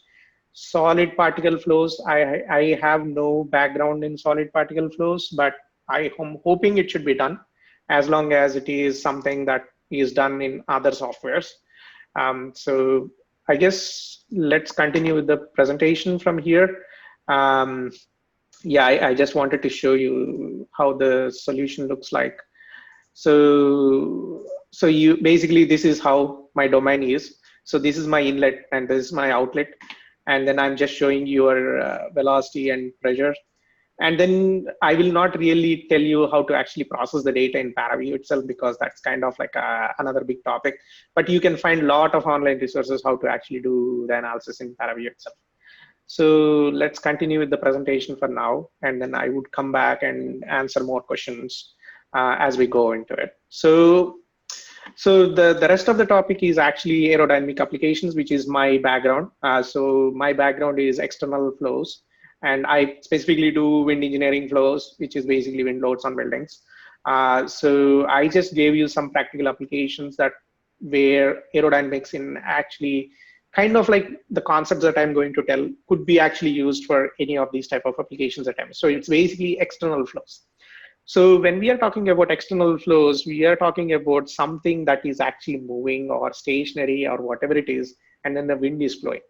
Solid particle flows. I have no background in solid particle flows, but I am hoping it should be done as long as it is something that is done in other softwares. So I guess let's continue with the presentation from here. Yeah, I just wanted to show you how the solution looks like. So you basically, this is how my domain is. So this is my inlet and this is my outlet. And then I'm just showing your velocity and pressure. And then I will not really tell you how to actually process the data in ParaView itself, because that's kind of like another big topic. But you can find a lot of online resources how to actually do the analysis in ParaView itself. So let's continue with the presentation for now, and then I would come back and answer more questions as we go into it. So the rest of the topic is actually aerodynamic applications, which is my background. So my background is external flows, and I specifically do wind engineering flows, which is basically wind loads on buildings. So I just gave you some practical applications that where aerodynamics in actually kind of like the concepts that I'm going to tell could be actually used for any of these type of applications at times. So it's basically external flows. So when we are talking about external flows, we are talking about something that is actually moving or stationary or whatever it is, and then the wind is flowing.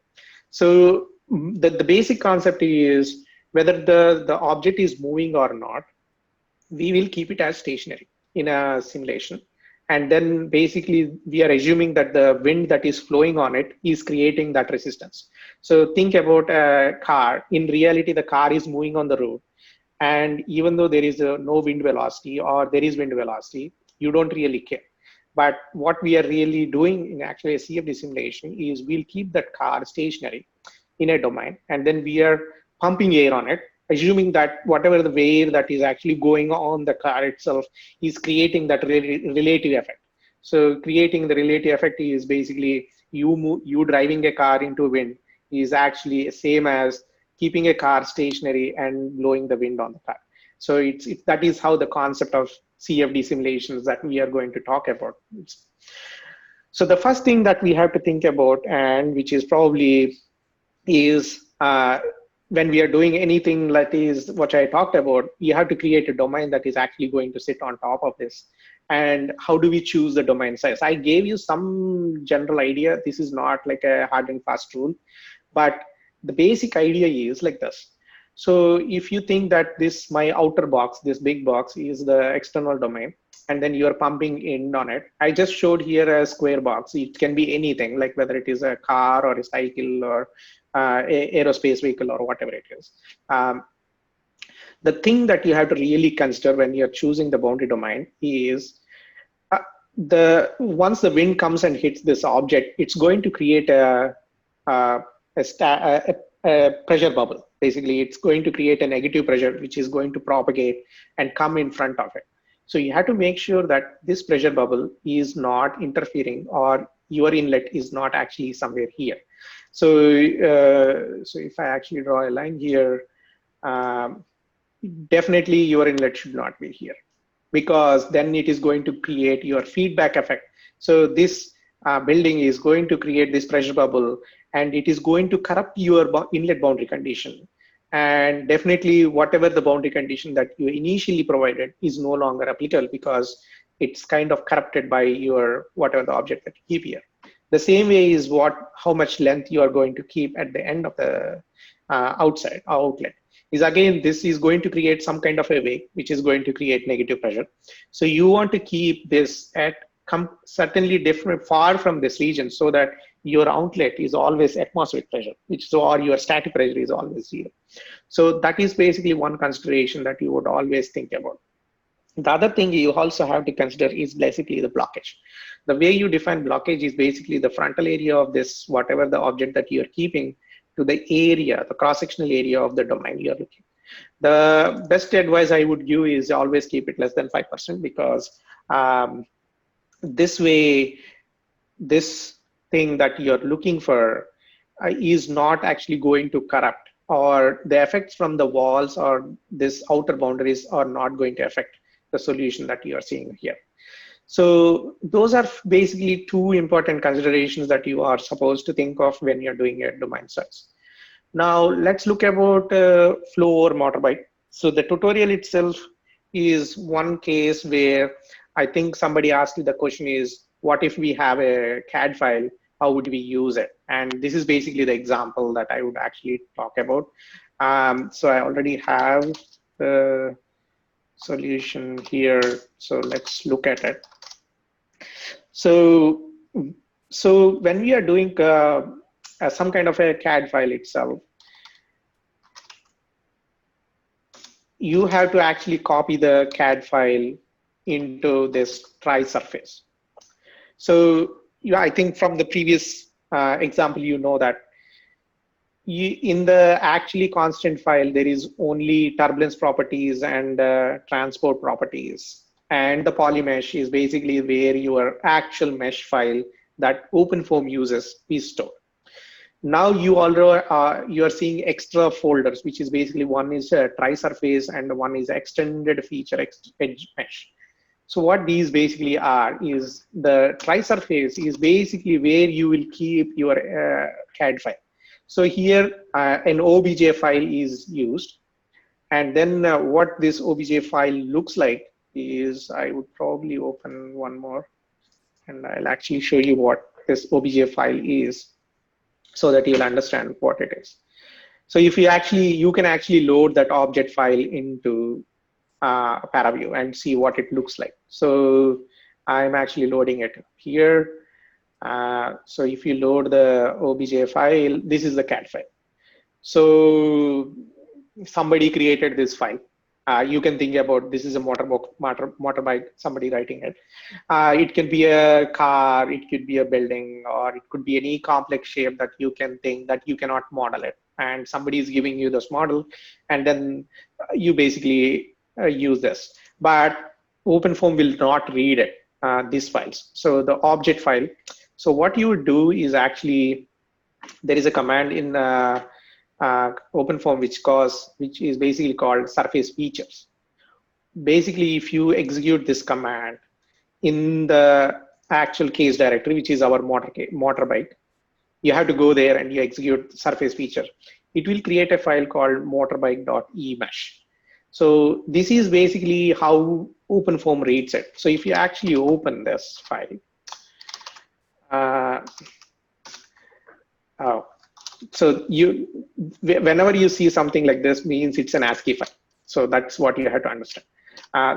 So the basic concept is whether the object is moving or not, we will keep it as stationary in a simulation. And then basically we are assuming that the wind that is flowing on it is creating that resistance. So think about a car. In reality, the car is moving on the road. And even though there is no wind velocity or there is wind velocity, you don't really care. But what we are really doing in actually a CFD simulation is we'll keep that car stationary in a domain, and then we are pumping air on it, assuming that whatever the wave that is actually going on the car itself is creating that relative effect. So creating the relative effect is basically you driving a car into wind is actually same as keeping a car stationary and blowing the wind on the car. So that is how the concept of CFD simulations that we are going to talk about. So the first thing that we have to think about, and which is probably is when we are doing anything that is what I talked about, you have to create a domain that is actually going to sit on top of this. And how do we choose the domain size? I gave you some general idea. This is not like a hard and fast rule, but the basic idea is like this. So if you think that this, my outer box, this big box is the external domain, and then you're pumping in on it. I just showed here a square box. It can be anything, like whether it is a car or a cycle or aerospace vehicle or whatever it is. The thing that you have to really consider when you're choosing the boundary domain is once the wind comes and hits this object, it's going to create a pressure bubble. Basically, it's going to create a negative pressure, which is going to propagate and come in front of it. So you have to make sure that this pressure bubble is not interfering, or your inlet is not actually somewhere here. So, so if I actually draw a line here, definitely your inlet should not be here, because then it is going to create your feedback effect. So this building is going to create this pressure bubble, and it is going to corrupt your inlet boundary condition. And definitely whatever the boundary condition that you initially provided is no longer applicable, because it's kind of corrupted by your whatever the object that you keep here. The same way is how much length you are going to keep at the end of the outlet. Is again, this is going to create some kind of a wave, which is going to create negative pressure. So you want to keep this at certainly different, far from this region, so that your outlet is always atmospheric pressure, or your static pressure is always zero. So that is basically one consideration that you would always think about. The other thing you also have to consider is basically the blockage. The way you define blockage is basically the frontal area of this, whatever the object that you're keeping, to the area, the cross-sectional area of the domain you're looking. The best advice I would give is always keep it less than 5%, because This way, this thing that you're looking for is not actually going to corrupt, or the effects from the walls or this outer boundaries are not going to affect the solution that you are seeing here. So those are basically two important considerations that you are supposed to think of when you're doing your domain search. Now let's look about flow over motorbike. So the tutorial itself is one case where I think somebody asked you the question is, what if we have a CAD file, how would we use it? And this is basically the example that I would actually talk about. So I already have the solution here. So let's look at it. So when we are doing some kind of a CAD file itself, you have to actually copy the CAD file into this tri-surface. So I think from the previous example, you know that in the actually constant file, there is only turbulence properties and transport properties. And the polymesh is basically where your actual mesh file that OpenFOAM uses is stored. Now you are seeing extra folders, which is basically one is a tri-surface and one is extended feature edge mesh. So what these basically are is the tri-surface is basically where you will keep your CAD file. So here an OBJ file is used, and then what this OBJ file looks like is, I would probably open one more, and I'll actually show you what this OBJ file is, so that you'll understand what it is. So if you can actually load that object file into ParaView and see what it looks like. So I'm actually loading it here. So if you load the OBJ file, this is the CAD file. So somebody created this file. You can think about this is a motorbike, somebody writing it. It can be a car, it could be a building, or it could be any complex shape that you can think that you cannot model it. And somebody is giving you this model, and then you basically use this. But OpenFOAM will not read it, these files. So the object file. So what you would do is actually, there is a command in OpenFOAM which is basically called surface features. Basically, if you execute this command in the actual case directory, which is our motorbike, you have to go there and you execute surface feature. It will create a file called motorbike.emesh. So this is basically how OpenFOAM reads it. So if you actually open this file, so whenever you see something like this, means it's an ASCII file. So that's what you have to understand.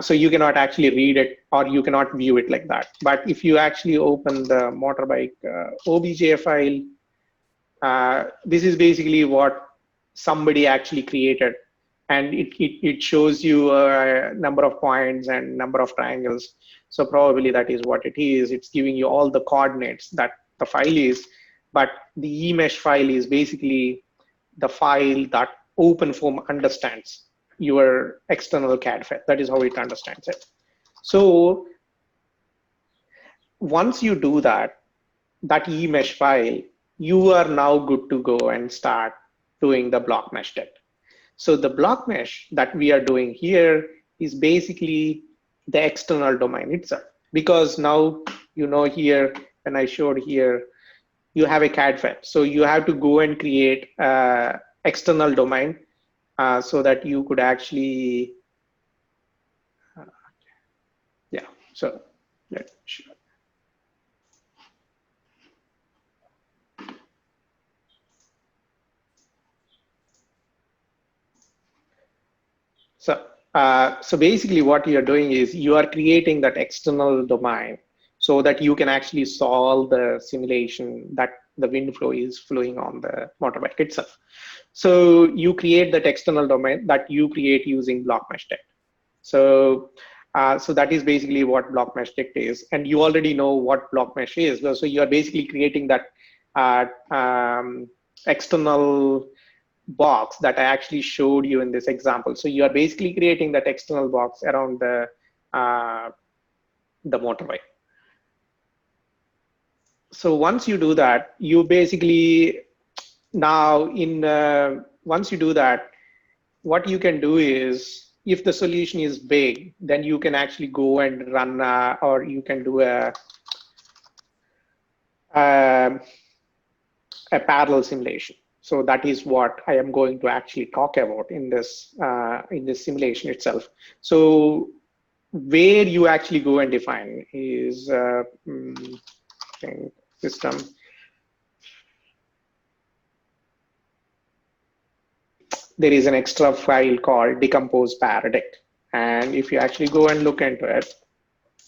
So you cannot actually read it, or you cannot view it like that. But if you actually open the motorbike OBJ file, this is basically what somebody actually created. And it shows you a number of points and number of triangles. So probably that is what it is. It's giving you all the coordinates that the file is. But the emesh file is basically the file that OpenFOAM understands your external CAD file. That is how it understands it. So once you do that emesh file, you are now good to go and start doing the Blockmeshdict. So the Blockmesh that we are doing here is basically the external domain itself. Because now, here, when I showed here, you have a CAD file. So you have to go and create external domain so that you could actually, so let's show. So basically what you're doing is you are creating that external domain so that you can actually solve the simulation that the wind flow is flowing on the motorbike itself. So you create that external domain that you create using Blockmeshdict. So that is basically what Blockmeshdict is. And you already know what Blockmesh is. So you are basically creating that external box that I actually showed you in this example. So you are basically creating that external box around the motorbike. So once you do that, you basically now once you do that, what you can do is, if the solution is big, then you can actually go and run, or you can do a, a parallel simulation. So that is what I am going to actually talk about in this simulation itself. So where you actually go and define is system. There is an extra file called decompose paradigm, and if you actually go and look into it,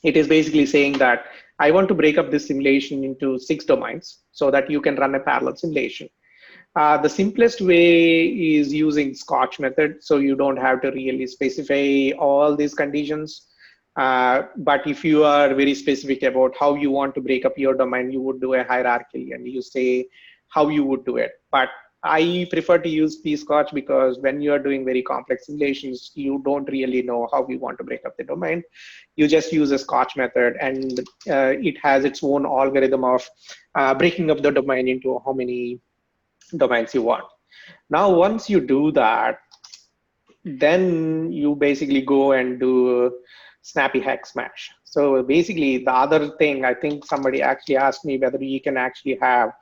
it is basically saying that I want to break up this simulation into 6 domains so that you can run a parallel simulation. The simplest way is using Scotch method, so you don't have to really specify all these conditions. But if you are very specific about how you want to break up your domain, you would do a hierarchy and you say how you would do it. But I prefer to use Scotch because when you are doing very complex simulations, you don't really know how you want to break up the domain. You just use a Scotch method, and it has its own algorithm of breaking up the domain into how many domains you want. Now, once you do that, then you basically go and do snappy hex mesh. So basically, the other thing, I think somebody actually asked me whether you can actually have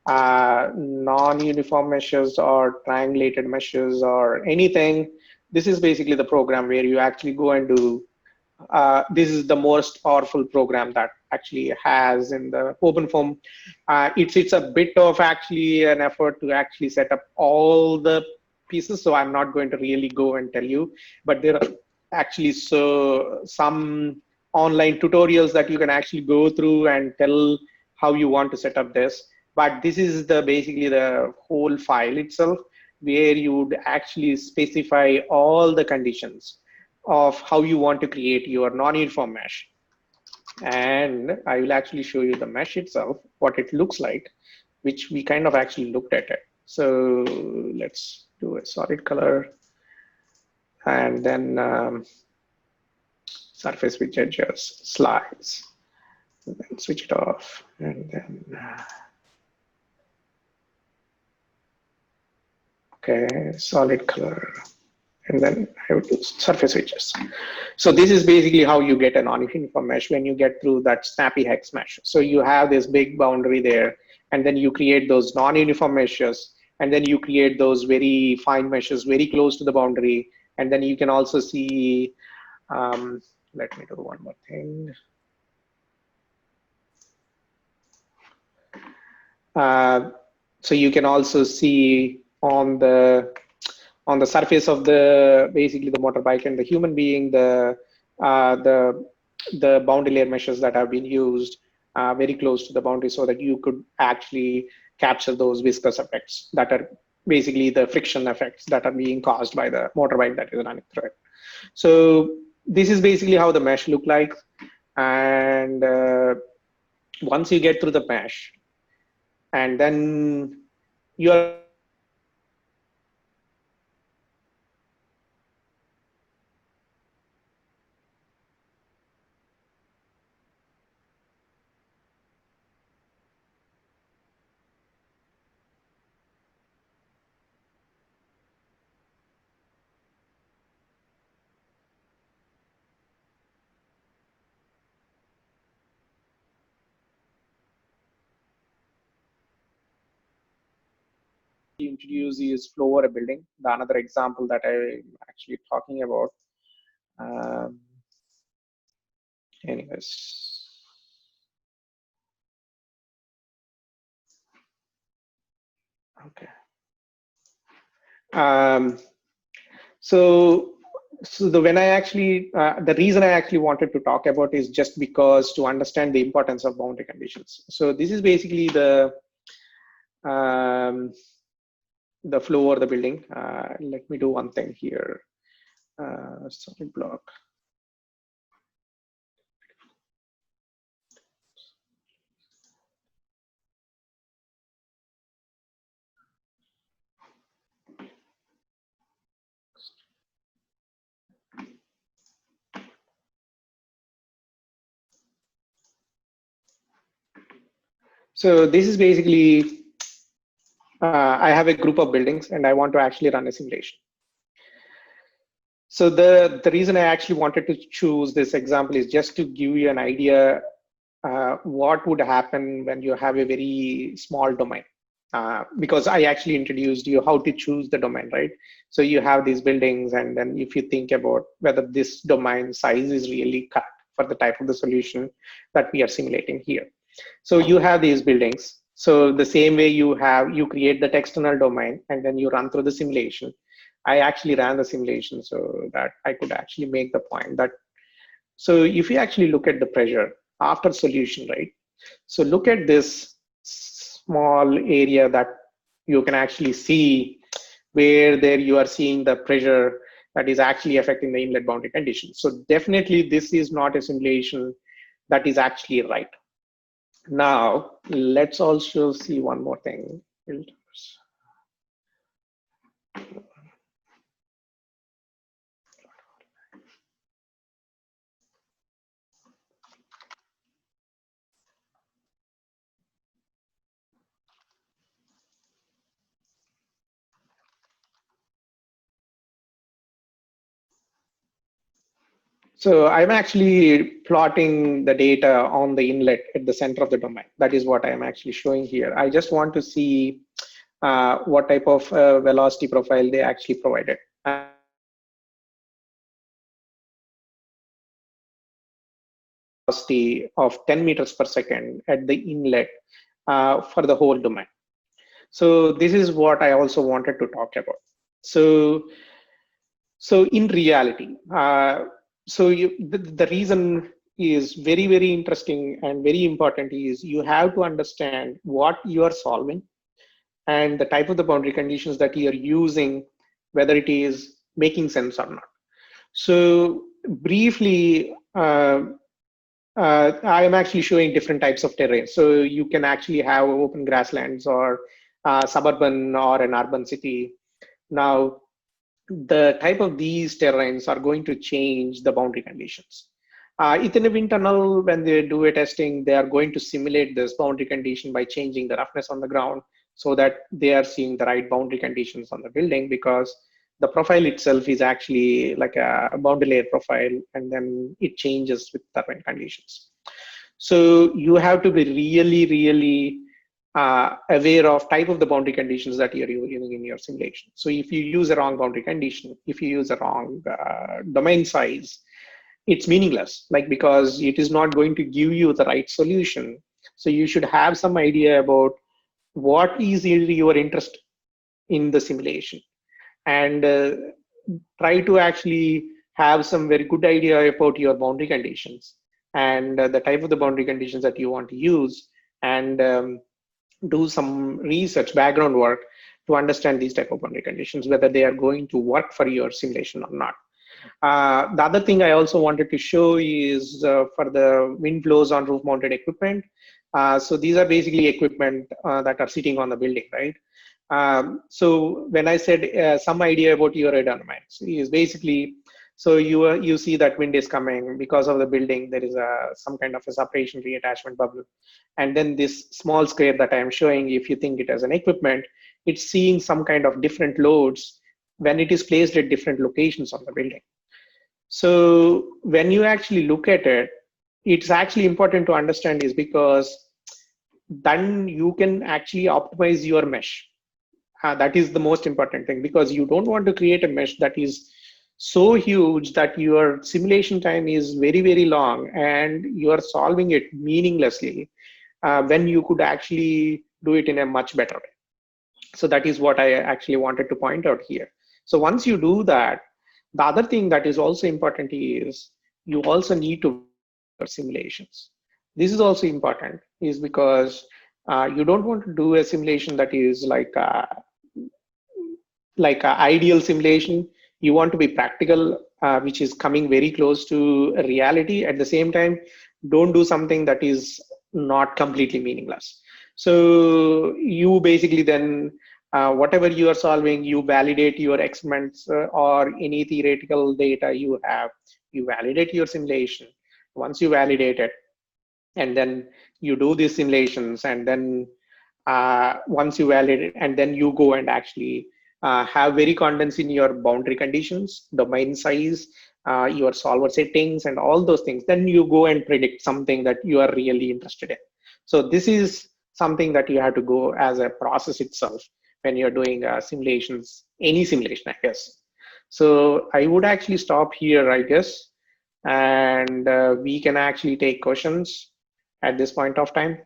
non-uniform meshes or triangulated meshes or anything. This is basically the program where you actually go and do this is the most powerful program that actually has in the open form. It's a bit of actually an effort to actually set up all the pieces, so I'm not going to really go and tell you, but there are actually some online tutorials that you can actually go through and tell how you want to set up this. But this is the basically the whole file itself, where you would actually specify all the conditions of how you want to create your non-uniform mesh. And I will actually show you the mesh itself, what it looks like, which we kind of actually looked at it. So let's do a solid color, and then surface with edges, slides, and then switch it off, and then okay, solid color, and then I would do surface edges. So this is basically how you get a non-uniform mesh when you get through that snappy hex mesh. So you have this big boundary there, and then you create those non-uniform meshes, and then you create those very fine meshes very close to the boundary. And then you can also see, let me do one more thing. So you can also see on the surface of the basically the motorbike and the human being, the boundary layer meshes that have been used very close to the boundary, so that you could actually capture those viscous effects that are basically the friction effects that are being caused by the motorbike that is running through it. So this is basically how the mesh look like. And once you get through the mesh, and then you're introduce is flow over a building. The another example that I'm actually talking about. Um, anyways, okay. Um, so when I actually the reason I actually wanted to talk about is just because to understand the importance of boundary conditions. So this is basically um, the flow over the building. Let me do one thing here. Solid block. So this is basically, I have a group of buildings and I want to actually run a simulation. So the reason I actually wanted to choose this example is just to give you an idea what would happen when you have a very small domain. Because I actually introduced you how to choose the domain, right? So you have these buildings, and then if you think about whether this domain size is really cut for the type of the solution that we are simulating here. So you have these buildings. So the same way you create that external domain and then you run through the simulation. I actually ran the simulation so that I could actually make the point that, so if you actually look at the pressure after solution, right? So look at this small area that you can actually see where there you are seeing the pressure that is actually affecting the inlet boundary conditions. So definitely this is not a simulation that is actually right. Now, let's also see one more thing. So I'm actually plotting the data on the inlet at the center of the domain. That is what I'm actually showing here. I just want to see what type of velocity profile they actually provided. Velocity of 10 meters per second at the inlet for the whole domain. So this is what I also wanted to talk about. So in reality, the reason is very, very interesting and very important is you have to understand what you are solving and the type of the boundary conditions that you are using, whether it is making sense or not. So briefly, I am actually showing different types of terrain. So you can actually have open grasslands or suburban or an urban city. Now, the type of these terrains are going to change the boundary conditions. Within a wind tunnel, when they do a testing, they are going to simulate this boundary condition by changing the roughness on the ground so that they are seeing the right boundary conditions on the building, because the profile itself is actually like a boundary layer profile, and then it changes with the wind conditions. So you have to be really, really aware of type of the boundary conditions that you're using in your simulation. So if you use a wrong boundary condition, if you use a wrong domain size, it's meaningless, like, because it is not going to give you the right solution. So you should have some idea about what is your interest in the simulation, and try to actually have some very good idea about your boundary conditions and the type of the boundary conditions that you want to use, and do some research, background work to understand these type of boundary conditions, whether they are going to work for your simulation or not. The other thing I also wanted to show is for the wind flows on roof mounted equipment. So these are basically equipment that are sitting on the building, right? So when I said some idea about your aerodynamics is basically, so you see that wind is coming because of the building. There is some kind of a separation reattachment bubble, and then this small square that I am showing, if you think it as an equipment, it's seeing some kind of different loads when it is placed at different locations on the building. So when you actually look at it, it's actually important to understand is because then you can actually optimize your mesh. That is the most important thing, because you don't want to create a mesh that is so huge that your simulation time is very, very long and you are solving it meaninglessly when you could actually do it in a much better way. So that is what I actually wanted to point out here. So once you do that, the other thing that is also important is you also need to your simulations. This is also important is because you don't want to do a simulation that is like an ideal simulation. You want to be practical, which is coming very close to reality. At the same time, don't do something that is not completely meaningless. So you basically then, whatever you are solving, you validate your experiments or any theoretical data you have, you validate your simulation. Once you validate it, and then you do these simulations, and then once you validate it, and then you go and actually have very confidence in your boundary conditions, domain size, your solver settings, and all those things. Then you go and predict something that you are really interested in. So this is something that you have to go as a process itself when you're doing simulations, any simulation, I guess. So I would actually stop here, I guess, and we can actually take questions at this point of time.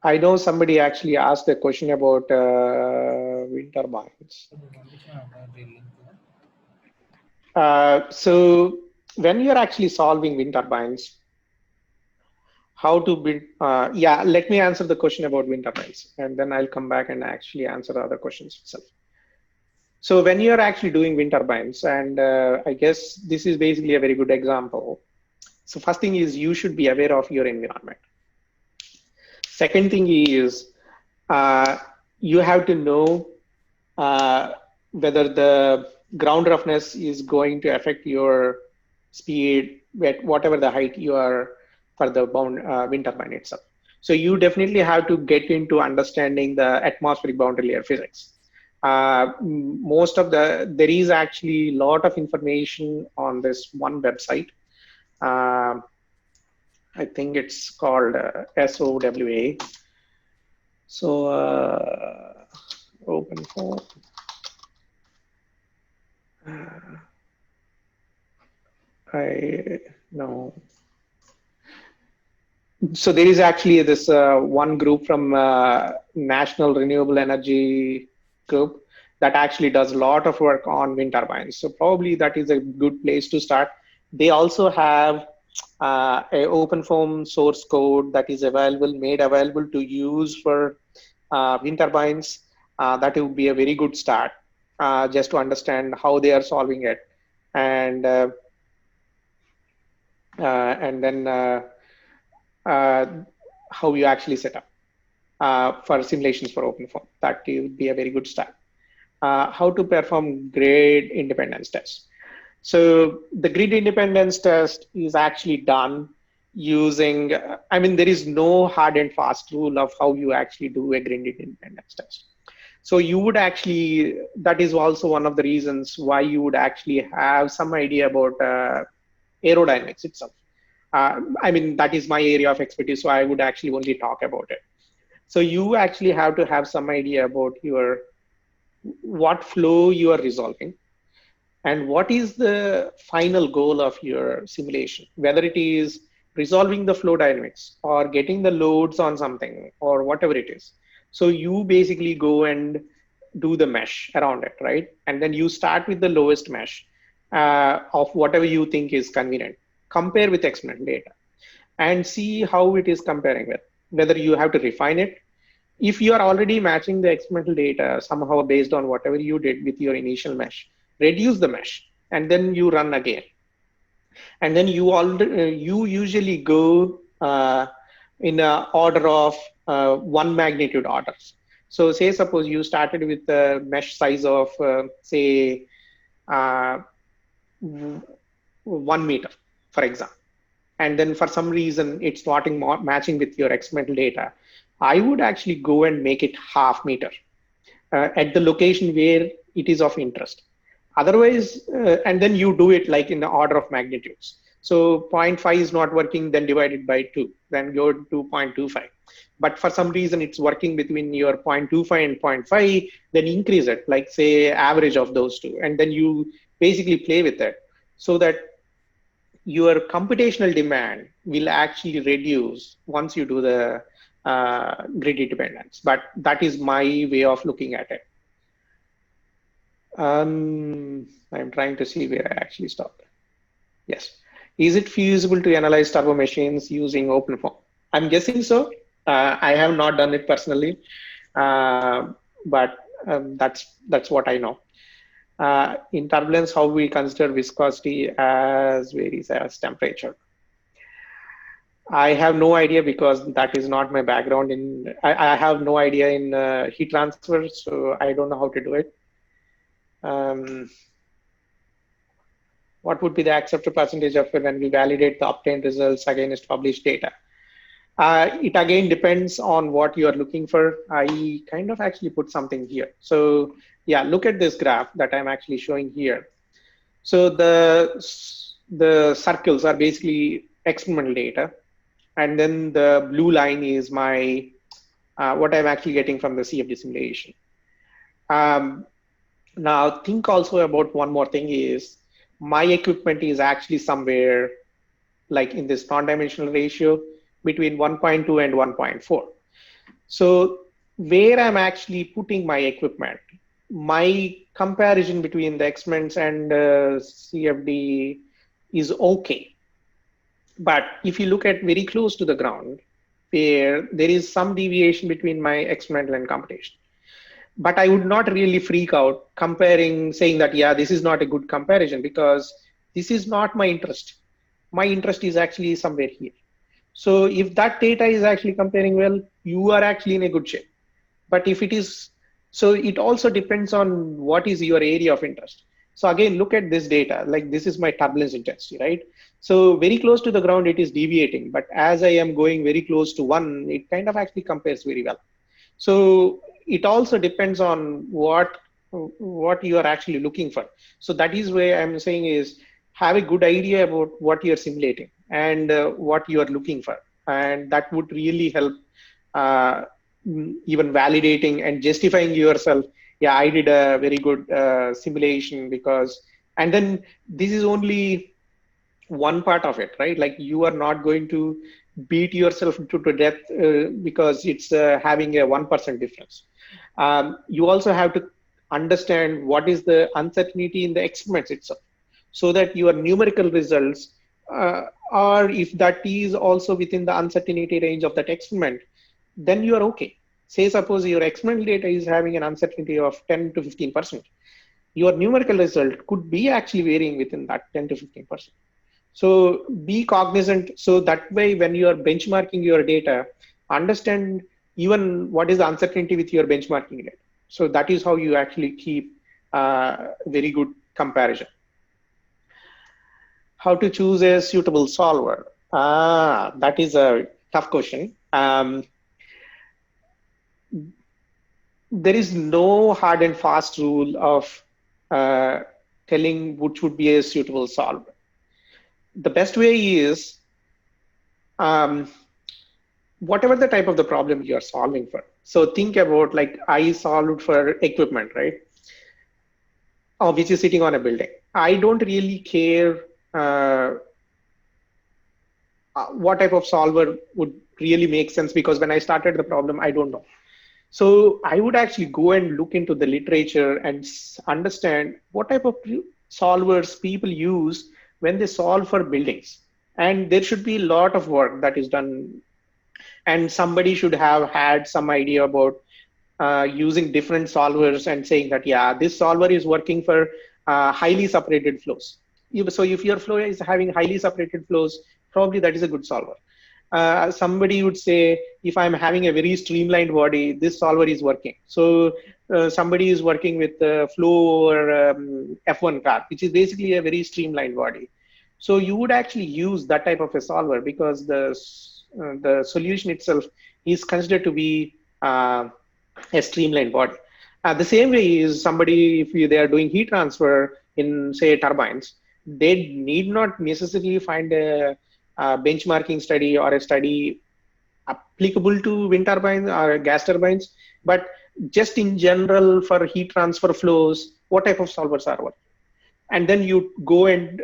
I know somebody actually asked a question about wind turbines. So when you're actually solving wind turbines, how to build, yeah, let me answer the question about wind turbines, and then I'll come back and actually answer the other questions itself. So when you're actually doing wind turbines, and I guess this is basically a very good example. So first thing is you should be aware of your environment. Second thing is you have to know whether the ground roughness is going to affect your speed at whatever the height you are for the wind turbine itself. So you definitely have to get into understanding the atmospheric boundary layer physics. Most of there is actually a lot of information on this one website. I think it's called SOWA. So open for. I no. So there is actually this one group from National Renewable Energy Group that actually does a lot of work on wind turbines. So probably that is a good place to start. They also have a open form source code that is available, made available to use for wind turbines. That would be a very good start, just to understand how they are solving it, and then how you actually set up for simulations for OpenFOAM. That would be a very good start. How to perform grid independence test. So the grid independence test is actually done using, I mean, there is no hard and fast rule of how you actually do a grid independence test. So you would actually, that is also one of the reasons why you would actually have some idea about aerodynamics itself. I mean, that is my area of expertise, so I would actually only talk about it. So you actually have to have some idea about what flow you are resolving and what is the final goal of your simulation, whether it is resolving the flow dynamics or getting the loads on something or whatever it is. So you basically go and do the mesh around it, right? And then you start with the lowest mesh of whatever you think is convenient. Compare with experimental data and see how it is comparing with, whether you have to refine it. If you are already matching the experimental data somehow based on whatever you did with your initial mesh, reduce the mesh and then you run again. And then you usually go in a order of one magnitude orders. So say suppose you started with a mesh size of say 1 meter, for example, and then for some reason it's not matching with your experimental data, I would actually go and make it half meter at the location where it is of interest. Otherwise, and then you do it like in the order of magnitudes. So 0.5 is not working, then divide it by 2, then go to 0.25. But for some reason it's working between your 0.25 and 0.5, then increase it, like say average of those two. And then you basically play with it so that your computational demand will actually reduce once you do the grid independence. But that is my way of looking at it. I'm trying to see where I actually stopped. Yes. Is it feasible to analyze turbo machines using OpenFOAM? I'm guessing so. I have not done it personally, but that's what I know. In turbulence, how we consider viscosity as varies as temperature. I have no idea because that is not my background. I have no idea in heat transfer, so I don't know how to do it. What would be the accepted percentage of when we validate the obtained results against published data? It again depends on what you are looking for. I kind of actually put something here. So yeah, look at this graph that I'm actually showing here. So the circles are basically experimental data. And then the blue line is my what I'm actually getting from the CFD simulation. Now think also about one more thing is my equipment is actually somewhere like in this non-dimensional ratio between 1.2 and 1.4. So where I'm actually putting my equipment, my comparison between the experiments and CFD is okay. But if you look at very close to the ground, where there is some deviation between my experimental and computation. But I would not really freak out comparing, saying that, yeah, this is not a good comparison because this is not my interest. My interest is actually somewhere here. So if that data is actually comparing well, you are actually in a good shape. But if it is, so it also depends on what is your area of interest. So again, look at this data, like this is my turbulence intensity, right? So very close to the ground, it is deviating, but as I am going very close to 1, it kind of actually compares very well. So it also depends on what you are actually looking for. So that is where I'm saying is have a good idea about what you're simulating and what you are looking for. And that would really help even validating and justifying yourself. Yeah, I did a very good simulation because, and then this is only one part of it, right? Like you are not going to beat yourself to death because it's having a 1% difference. You also have to understand what is the uncertainty in the experiments itself, so that your numerical results or if that is also within the uncertainty range of that experiment, then you are okay. Say suppose your experimental data is having an uncertainty of 10 to 15%. Your numerical result could be actually varying within that 10 to 15%. So be cognizant. So that way, when you are benchmarking your data, understand even what is the uncertainty with your benchmarking data. So that is how you actually keep very good comparison. How to choose a suitable solver? That is a tough question. There is no hard and fast rule of telling which would be a suitable solver. The best way is whatever the type of the problem you're solving for. So think about like I solved for equipment, right? Which is sitting on a building. I don't really care what type of solver would really make sense because when I started the problem, I don't know. So I would actually go and look into the literature and understand what type of solvers people use when they solve for buildings. And there should be a lot of work that is done. And somebody should have had some idea about using different solvers and saying that, yeah, this solver is working for highly separated flows. So if your flow is having highly separated flows, probably that is a good solver. Somebody would say, if I'm having a very streamlined body, this solver is working. So somebody is working with flow or F1 car, which is basically a very streamlined body. So you would actually use that type of a solver because the solution itself is considered to be a streamlined body. The same way is somebody, if they are doing heat transfer in, say, turbines, they need not necessarily find a benchmarking study or a study applicable to wind turbines or gas turbines, but just in general for heat transfer flows, what type of solvers are working? And then you go and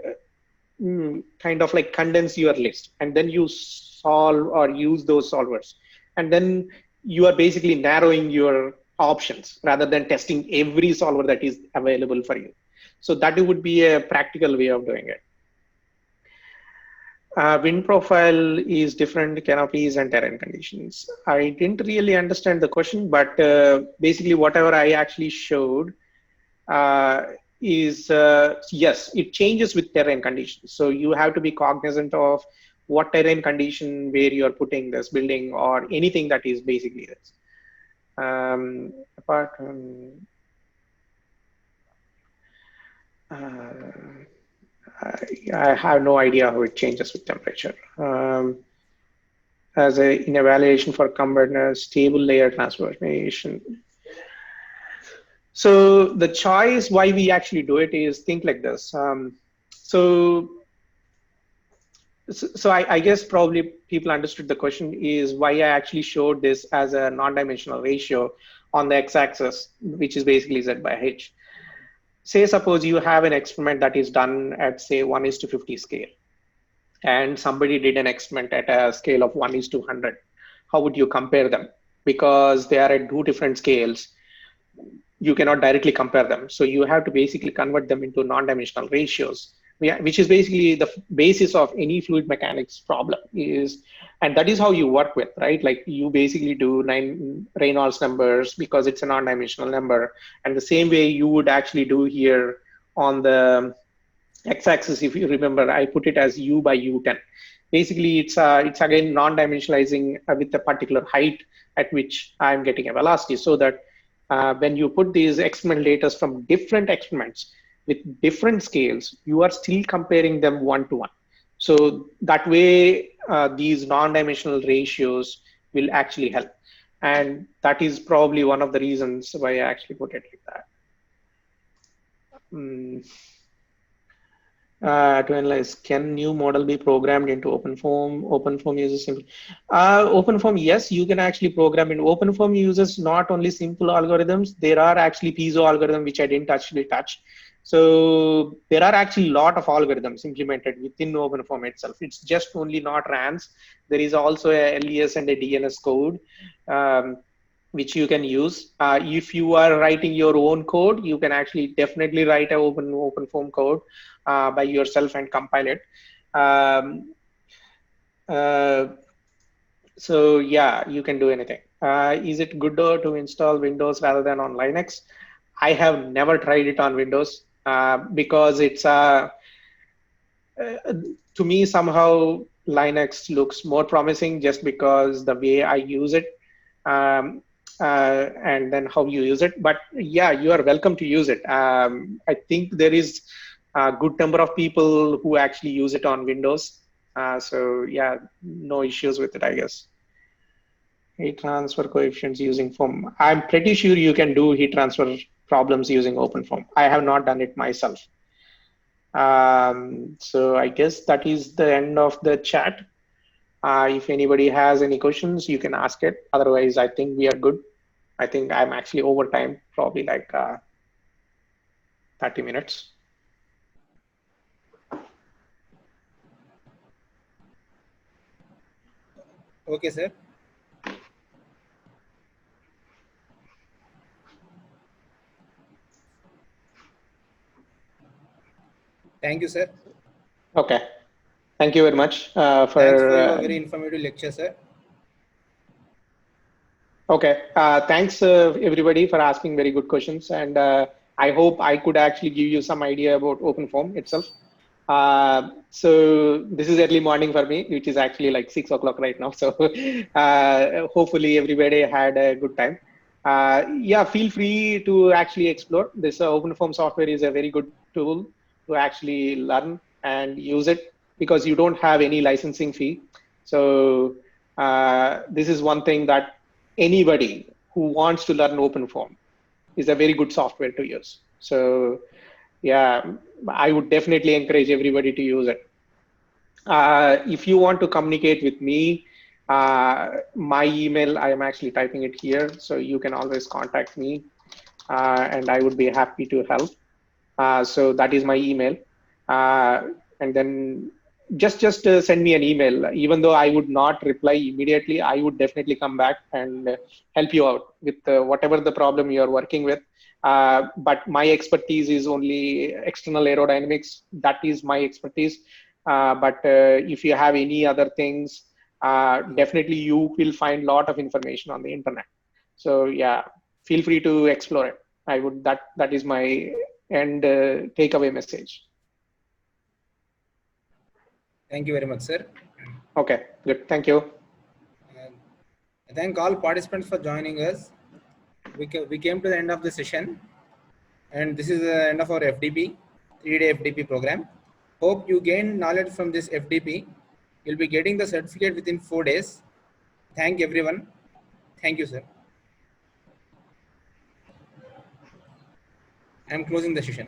kind of like condense your list, and then you solve or use those solvers. And then you are basically narrowing your options rather than testing every solver that is available for you. So that would be a practical way of doing it. Wind profile is different, canopies and terrain conditions. I didn't really understand the question, but basically whatever I actually showed is yes, it changes with terrain conditions. So you have to be cognizant of what terrain condition where you are putting this building or anything that is basically this. Apart from, I have no idea how it changes with temperature. As an evaluation for convergence, stable layer transformation. So the choice why we actually do it is think like this. So I guess probably people understood the question is why I actually showed this as a non-dimensional ratio on the x-axis, which is basically Z by H. Say suppose you have an experiment that is done at say 1:50 scale, and somebody did an experiment at a scale of 1:100. How would you compare them? Because they are at two different scales, you cannot directly compare them. So you have to basically convert them into non-dimensional ratios, which is basically the basis of any fluid mechanics problem is, and that is how you work with, right? Like you basically do 9 Reynolds numbers because it's a non-dimensional number. And the same way you would actually do here on the x-axis, if you remember, I put it as U by U10. Basically, it's again non-dimensionalizing with a particular height at which I'm getting a velocity, so that when you put these experimental data from different experiments with different scales, you are still comparing them one-to-one. So that way, these non-dimensional ratios will actually help. And that is probably one of the reasons why I actually put it like that. To analyze, can new model be programmed into OpenFOAM? OpenFOAM uses simple. OpenFOAM, yes, you can actually program in. OpenFOAM uses not only simple algorithms, there are actually piezo algorithms which I didn't actually touch. So there are actually a lot of algorithms implemented within OpenFOAM itself. It's just only not RANs. There is also a LES and a DNS code. Which you can use. If you are writing your own code, you can actually definitely write an OpenFOAM code by yourself and compile it. So yeah, you can do anything. Is it good to install Windows rather than on Linux? I have never tried it on Windows because it's to me somehow Linux looks more promising just because the way I use it. And then how you use it. But yeah, you are welcome to use it. I think there is a good number of people who actually use it on Windows. So yeah, no issues with it, I guess. Heat transfer coefficients using foam. I'm pretty sure you can do heat transfer problems using OpenFOAM. I have not done it myself. So I guess that is the end of the chat. If anybody has any questions, you can ask it. Otherwise, I think we are good. I think I'm actually over time, probably like 30 minutes. Okay, sir. Thank you, sir. Okay. Thank you very much Thanks for your very informative lecture, sir. Okay. Thanks, everybody, for asking very good questions. And I hope I could actually give you some idea about OpenFOAM itself. So this is early morning for me, which is actually like 6 o'clock right now. So hopefully everybody had a good time. Yeah, feel free to actually explore. This OpenFOAM software is a very good tool to actually learn and use it because you don't have any licensing fee. So this is one thing that anybody who wants to learn OpenFOAM is a very good software to use. So yeah, I would definitely encourage everybody to use it. If you want to communicate with me, my email, I am actually typing it here. So you can always contact me and I would be happy to help. So that is my email. And then just send me an email. Even though I would not reply immediately, I would definitely come back and help you out with whatever the problem you are working with. But my expertise is only external aerodynamics. That is my expertise. But if you have any other things, definitely you will find a lot of information on the internet. So yeah, feel free to explore it. I would that is my and takeaway message. Thank you very much, sir. Okay, good. Thank you. I thank all participants for joining us. We came to the end of the session, and this is the end of our FDP, 3-day FDP program. Hope you gain knowledge from this FDP. You'll be getting the certificate within 4 days. Thank everyone. Thank you, sir. I'm closing the session.